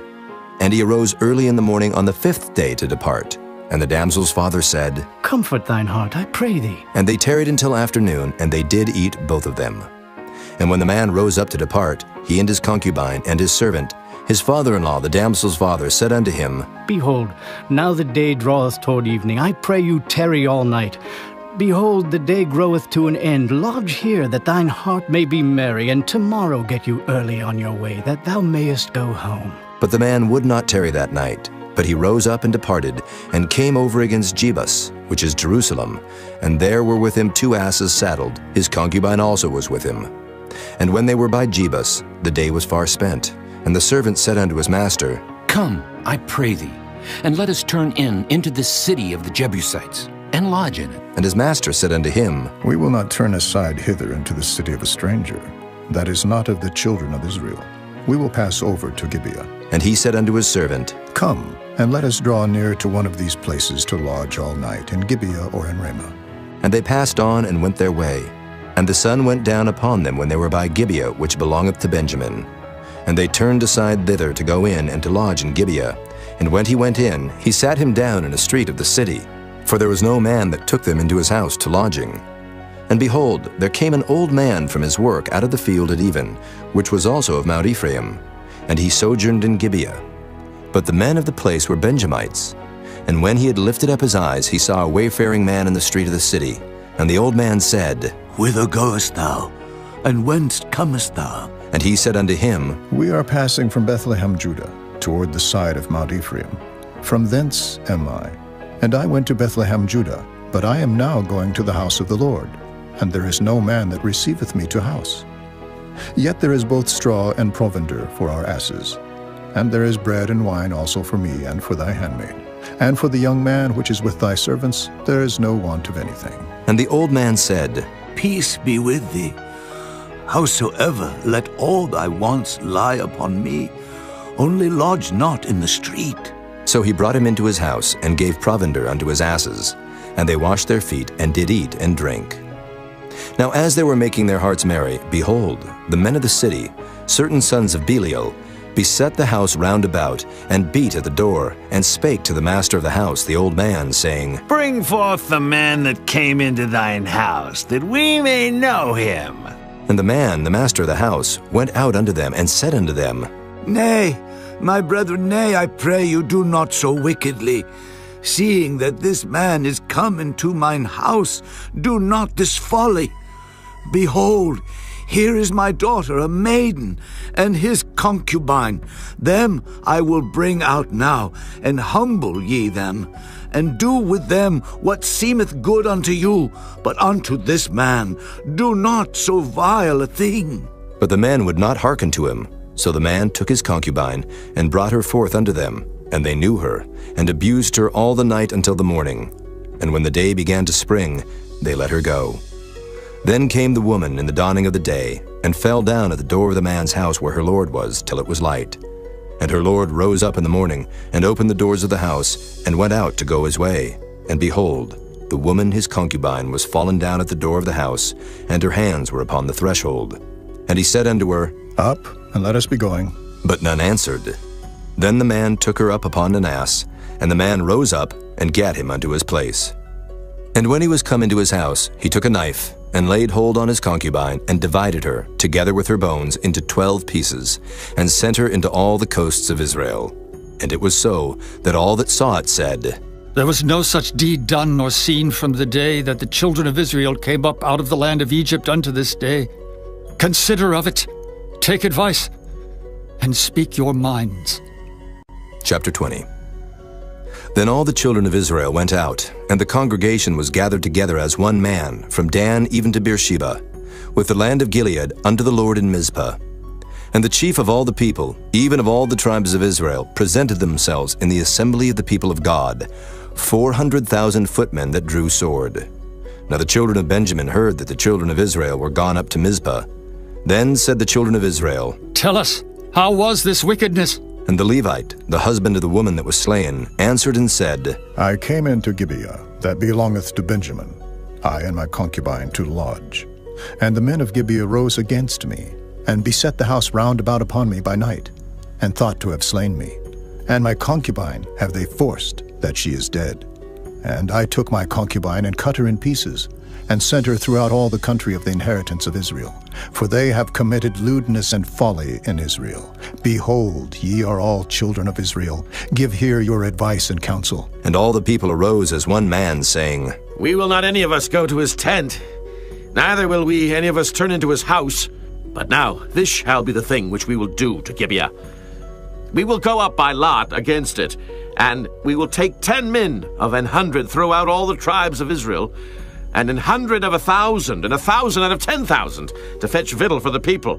And he arose early in the morning on the 5th day to depart. And the damsel's father said, Comfort thine heart, I pray thee. And they tarried until afternoon, and they did eat both of them. And when the man rose up to depart, he and his concubine and his servant, his father-in-law, the damsel's father, said unto him, Behold, now the day draweth toward evening. I pray you tarry all night. Behold, the day groweth to an end. Lodge here, that thine heart may be merry, and tomorrow get you early on your way, that thou mayest go home. But the man would not tarry that night. But he rose up and departed, and came over against Jebus, which is Jerusalem. And there were with him 2 asses saddled. His concubine also was with him. And when they were by Jebus, the day was far spent. And the servant said unto his master, Come, I pray thee, and let us turn into this city of the Jebusites, and lodge in it. And his master said unto him, We will not turn aside hither into the city of a stranger, that is not of the children of Israel. We will pass over to Gibeah. And he said unto his servant, Come, and let us draw near to one of these places to lodge all night, in Gibeah or in Ramah. And they passed on and went their way. And the sun went down upon them when they were by Gibeah, which belongeth to Benjamin. And they turned aside thither to go in and to lodge in Gibeah. And when he went in, he sat him down in a street of the city. for there was no man that took them into his house to lodging. And behold, there came an old man from his work out of the field at even, which was also of Mount Ephraim, and he sojourned in Gibeah. But the men of the place were Benjamites. And when he had lifted up his eyes, he saw a wayfaring man in the street of the city. And the old man said, Whither goest thou? And whence comest thou? And he said unto him, We are passing from Bethlehem, Judah, toward the side of Mount Ephraim. From thence am I. And I went to Bethlehem, Judah, but I am now going to the house of the Lord, and there is no man that receiveth me to house. Yet there is both straw and provender for our asses, and there is bread and wine also for me and for thy handmaid. And for the young man which is with thy servants, there is no want of anything. And the old man said, Peace be with thee. Howsoever, let all thy wants lie upon me, only lodge not in the street. So he brought him into his house, and gave provender unto his asses. And they washed their feet, and did eat and drink. Now as they were making their hearts merry, behold, the men of the city, certain sons of Belial, beset the house round about, and beat at the door, and spake to the master of the house, the old man, saying, Bring forth the man that came into thine house, that we may know him. And the man, the master of the house, went out unto them, and said unto them, Nay, my brethren, nay, I pray you, do not so wickedly. Seeing that this man is come into mine house, do not this folly. Behold, here is my daughter, a maiden, and his concubine. Them I will bring out now, and humble ye them, and do with them what seemeth good unto you, but unto this man do not so vile a thing. But the man would not hearken to him. So the man took his concubine, and brought her forth unto them, and they knew her, and abused her all the night until the morning. And when the day began to spring, they let her go. Then came the woman in the dawning of the day, and fell down at the door of the man's house where her lord was, till it was light. And her lord rose up in the morning, and opened the doors of the house, and went out to go his way. And behold, the woman his concubine was fallen down at the door of the house, and her hands were upon the threshold. And he said unto her, Up, and let us be going. But none answered. Then the man took her up upon an ass, and the man rose up, and gat him unto his place. And when he was come into his house, he took a knife, and laid hold on his concubine, and divided her, together with her bones, into 12 pieces, and sent her into all the coasts of Israel. And it was so, that all that saw it said, There was no such deed done nor seen from the day that the children of Israel came up out of the land of Egypt unto this day. Consider of it, take advice, and speak your minds. Chapter 20. Then all the children of Israel went out, and the congregation was gathered together as one man, from Dan even to Beersheba, with the land of Gilead unto the Lord in Mizpah. And the chief of all the people, even of all the tribes of Israel, presented themselves in the assembly of the people of God, 400,000 footmen that drew sword. Now the children of Benjamin heard that the children of Israel were gone up to Mizpah. Then said the children of Israel, Tell us, how was this wickedness? And the Levite, the husband of the woman that was slain, answered and said, I came into Gibeah, that belongeth to Benjamin, I and my concubine to lodge. And the men of Gibeah rose against me, and beset the house round about upon me by night, and thought to have slain me. And my concubine have they forced, that she is dead. And I took my concubine, and cut her in pieces, and sent her throughout all the country of the inheritance of Israel. For they have committed lewdness and folly in Israel. Behold, ye are all children of Israel. Give here your advice and counsel. And all the people arose as one man, saying, We will not any of us go to his tent, neither will we any of us turn into his house. But now this shall be the thing which we will do to Gibeah. We will go up by lot against it, and we will take 10 men of 100 throughout all the tribes of Israel, and 100 of 1,000, and 1,000 out of 10,000, to fetch victual for the people,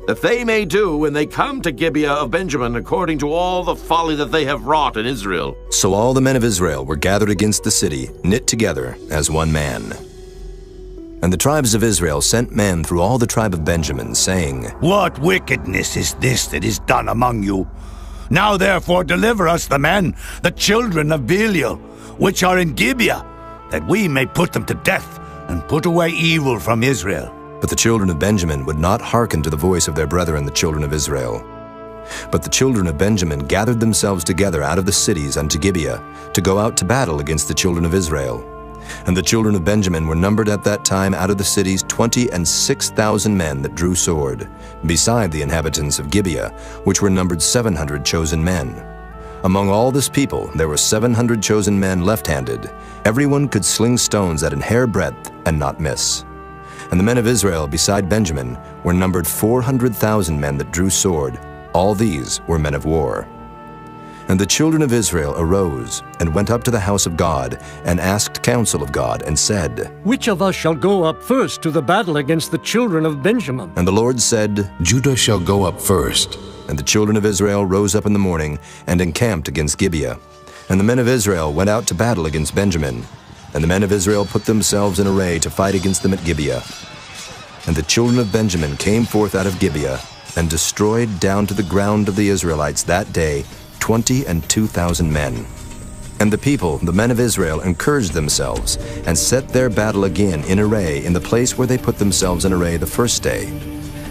that they may do when they come to Gibeah of Benjamin according to all the folly that they have wrought in Israel. So all the men of Israel were gathered against the city, knit together as one man. And the tribes of Israel sent men through all the tribe of Benjamin, saying, What wickedness is this that is done among you? Now therefore deliver us the men, the children of Belial, which are in Gibeah, that we may put them to death, and put away evil from Israel. But the children of Benjamin would not hearken to the voice of their brethren the children of Israel. But the children of Benjamin gathered themselves together out of the cities unto Gibeah, to go out to battle against the children of Israel. And the children of Benjamin were numbered at that time out of the cities 26,000 men that drew sword, beside the inhabitants of Gibeah, which were numbered 700 chosen men. Among all this people there were 700 chosen men left-handed. Everyone could sling stones at an hair breadth and not miss. And the men of Israel beside Benjamin were numbered 400,000 men that drew sword. All these were men of war. And the children of Israel arose and went up to the house of God and asked counsel of God and said, Which of us shall go up first to the battle against the children of Benjamin? And the Lord said, Judah shall go up first. And the children of Israel rose up in the morning and encamped against Gibeah. And the men of Israel went out to battle against Benjamin. And the men of Israel put themselves in array to fight against them at Gibeah. And the children of Benjamin came forth out of Gibeah and destroyed down to the ground of the Israelites that day 22,000 men. And the people, the men of Israel, encouraged themselves and set their battle again in array in the place where they put themselves in array the first day.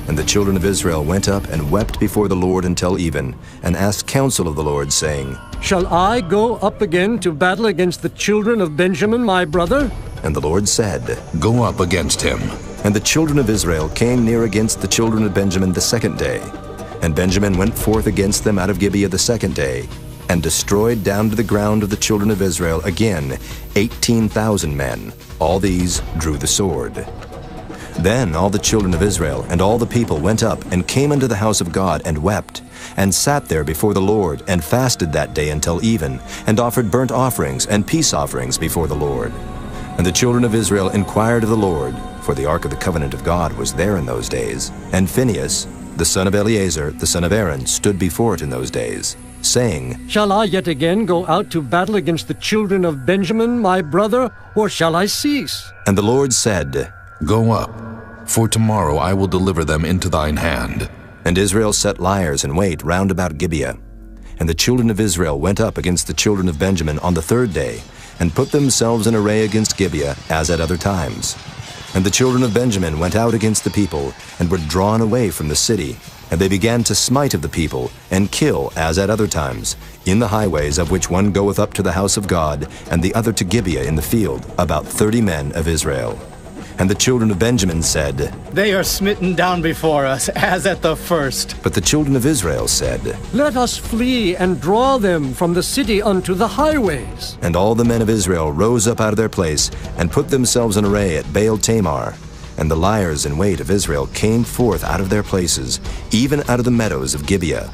And the children of Israel went up and wept before the Lord until even, and asked counsel of the Lord, saying, Shall I go up again to battle against the children of Benjamin, my brother? And the Lord said, Go up against him. And the children of Israel came near against the children of Benjamin the second day. And Benjamin went forth against them out of Gibeah the second day, and destroyed down to the ground of the children of Israel again 18,000 men. All these drew the sword. Then all the children of Israel and all the people went up and came unto the house of God and wept, and sat there before the Lord, and fasted that day until even, and offered burnt offerings and peace offerings before the Lord. And the children of Israel inquired of the Lord, for the ark of the covenant of God was there in those days, and Phinehas, the son of Eleazar, the son of Aaron, stood before it in those days, saying, Shall I yet again go out to battle against the children of Benjamin, my brother, or shall I cease? And the Lord said, Go up, for tomorrow I will deliver them into thine hand. And Israel set liers in wait round about Gibeah. And the children of Israel went up against the children of Benjamin on the third day, and put themselves in array against Gibeah, as at other times. And the children of Benjamin went out against the people, and were drawn away from the city. And they began to smite of the people, and kill, as at other times, in the highways, of which one goeth up to the house of God, and the other to Gibeah in the field, about 30 men of Israel. And the children of Benjamin said, They are smitten down before us, as at the first. But the children of Israel said, Let us flee and draw them from the city unto the highways. And all the men of Israel rose up out of their place, and put themselves in array at Baal Tamar. And the liers in wait of Israel came forth out of their places, even out of the meadows of Gibeah.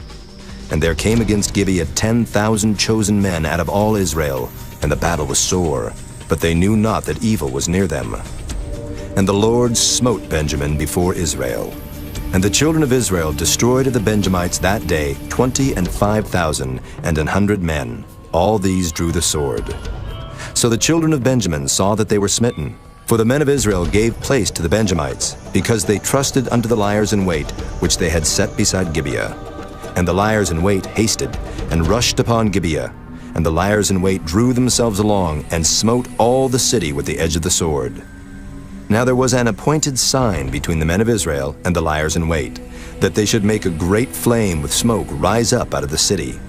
And there came against Gibeah 10,000 chosen men out of all Israel, and the battle was sore, but they knew not that evil was near them. And the Lord smote Benjamin before Israel. And the children of Israel destroyed of the Benjamites that day 25,000 and 100 men. All these drew the sword. So the children of Benjamin saw that they were smitten. For the men of Israel gave place to the Benjamites, because they trusted unto the liers in wait, which they had set beside Gibeah. And the liers in wait hasted, and rushed upon Gibeah. And the liers in wait drew themselves along, and smote all the city with the edge of the sword. Now there was an appointed sign between the men of Israel and the liers in wait, that they should make a great flame with smoke rise up out of the city.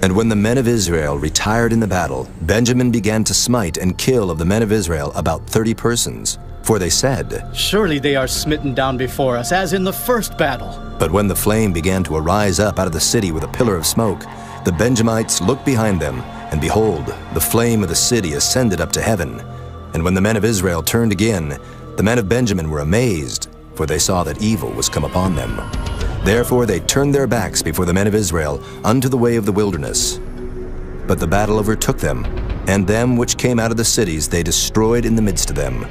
And when the men of Israel retired in the battle, Benjamin began to smite and kill of the men of Israel about 30 persons. For they said, Surely they are smitten down before us, as in the first battle. But when the flame began to arise up out of the city with a pillar of smoke, the Benjamites looked behind them, and behold, the flame of the city ascended up to heaven. And when the men of Israel turned again, the men of Benjamin were amazed, for they saw that evil was come upon them. Therefore they turned their backs before the men of Israel unto the way of the wilderness. But the battle overtook them, and them which came out of the cities they destroyed in the midst of them.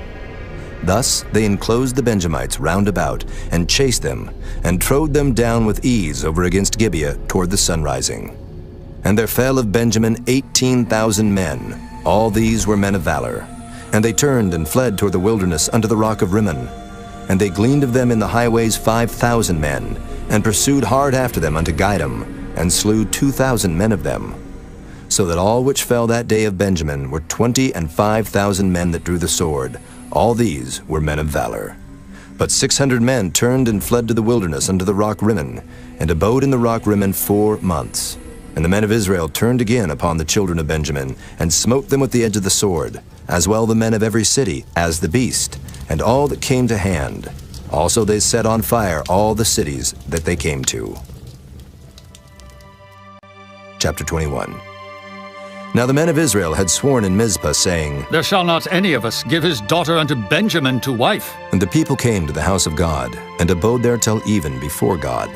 Thus they enclosed the Benjamites round about, and chased them, and trode them down with ease over against Gibeah toward the sunrising. And there fell of Benjamin 18,000 men. All these were men of valor. And they turned and fled toward the wilderness unto the rock of Rimmon. And they gleaned of them in the highways 5,000 men, and pursued hard after them unto Gidom, and slew 2,000 men of them. So that all which fell that day of Benjamin were 25,000 men that drew the sword. All these were men of valor. But 600 men turned and fled to the wilderness unto the rock Rimmon, and abode in the rock Rimmon 4 months. And the men of Israel turned again upon the children of Benjamin, and smote them with the edge of the sword, as well the men of every city as the beast, and all that came to hand. Also they set on fire all the cities that they came to. Chapter 21. Now the men of Israel had sworn in Mizpah, saying, There shall not any of us give his daughter unto Benjamin to wife. And the people came to the house of God, and abode there till even before God,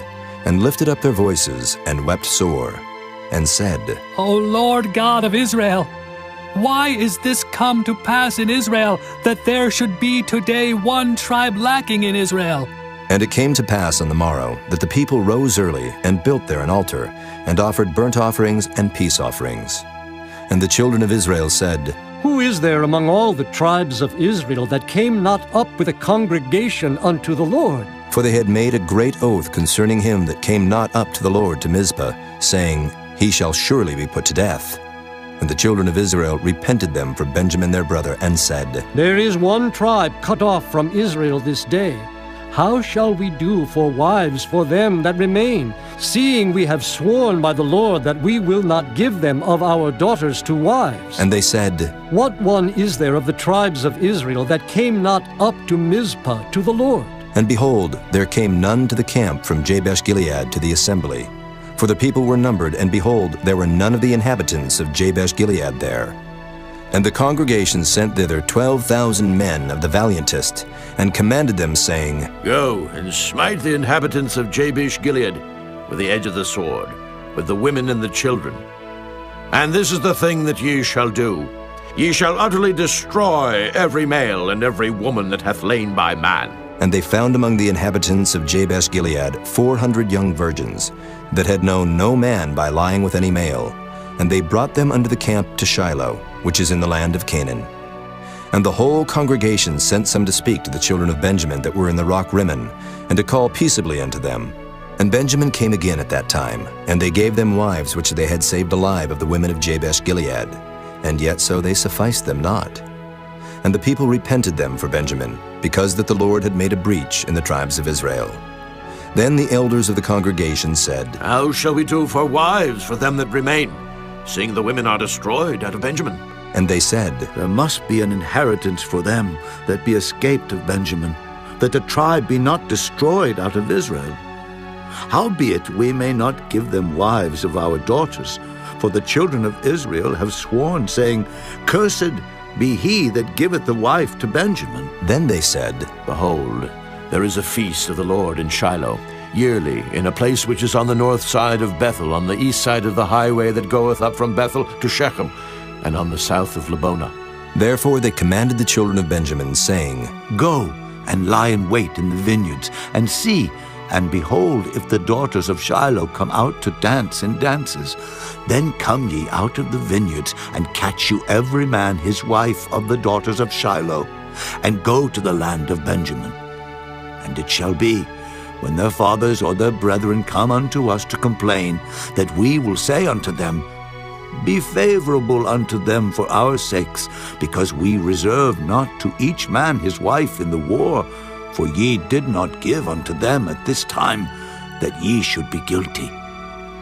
and lifted up their voices, and wept sore, and said, O Lord God of Israel, why is this come to pass in Israel, that there should be today one tribe lacking in Israel? And it came to pass on the morrow, that the people rose early, and built there an altar, and offered burnt offerings and peace offerings. And the children of Israel said, Who is there among all the tribes of Israel that came not up with a congregation unto the Lord? For they had made a great oath concerning him that came not up to the Lord to Mizpah, saying, He shall surely be put to death. And the children of Israel repented them for Benjamin their brother, and said, There is one tribe cut off from Israel this day. How shall we do for wives for them that remain, seeing we have sworn by the Lord that we will not give them of our daughters to wives? And they said, What one is there of the tribes of Israel that came not up to Mizpah to the Lord? And behold, there came none to the camp from Jabesh-Gilead to the assembly. For the people were numbered, and behold, there were none of the inhabitants of Jabesh-Gilead there. And the congregation sent thither 12,000 men of the valiantest, and commanded them, saying, Go and smite the inhabitants of Jabesh-Gilead with the edge of the sword, with the women and the children. And this is the thing that ye shall do. Ye shall utterly destroy every male and every woman that hath lain by man. And they found among the inhabitants of Jabesh-Gilead 400 young virgins, that had known no man by lying with any male. And they brought them unto the camp to Shiloh, which is in the land of Canaan. And the whole congregation sent some to speak to the children of Benjamin that were in the rock Rimmon, and to call peaceably unto them. And Benjamin came again at that time, and they gave them wives which they had saved alive of the women of Jabesh-Gilead, and yet so they sufficed them not. And the people repented them for Benjamin, because that the Lord had made a breach in the tribes of Israel. Then the elders of the congregation said, How shall we do for wives for them that remain, seeing the women are destroyed out of Benjamin? And they said, There must be an inheritance for them that be escaped of Benjamin, that the tribe be not destroyed out of Israel. Howbeit we may not give them wives of our daughters, for the children of Israel have sworn, saying, Cursed be he that giveth the wife to Benjamin. Then they said, Behold, there is a feast of the Lord in Shiloh, yearly, in a place which is on the north side of Bethel, on the east side of the highway that goeth up from Bethel to Shechem, and on the south of Lebonah. Therefore they commanded the children of Benjamin, saying, Go and lie in wait in the vineyards, and see, and behold, if the daughters of Shiloh come out to dance in dances, then come ye out of the vineyards, and catch you every man his wife of the daughters of Shiloh, and go to the land of Benjamin. And it shall be, when their fathers or their brethren come unto us to complain, that we will say unto them, Be favorable unto them for our sakes, because we reserve not to each man his wife in the war, for ye did not give unto them at this time, that ye should be guilty.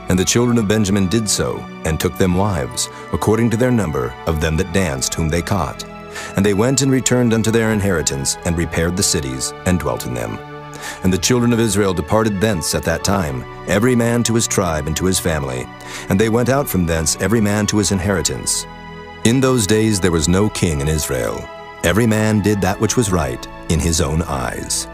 And the children of Benjamin did so, and took them wives, according to their number of them that danced whom they caught. And they went and returned unto their inheritance, and repaired the cities, and dwelt in them. And the children of Israel departed thence at that time, every man to his tribe and to his family. And they went out from thence every man to his inheritance. In those days there was no king in Israel. Every man did that which was right in his own eyes.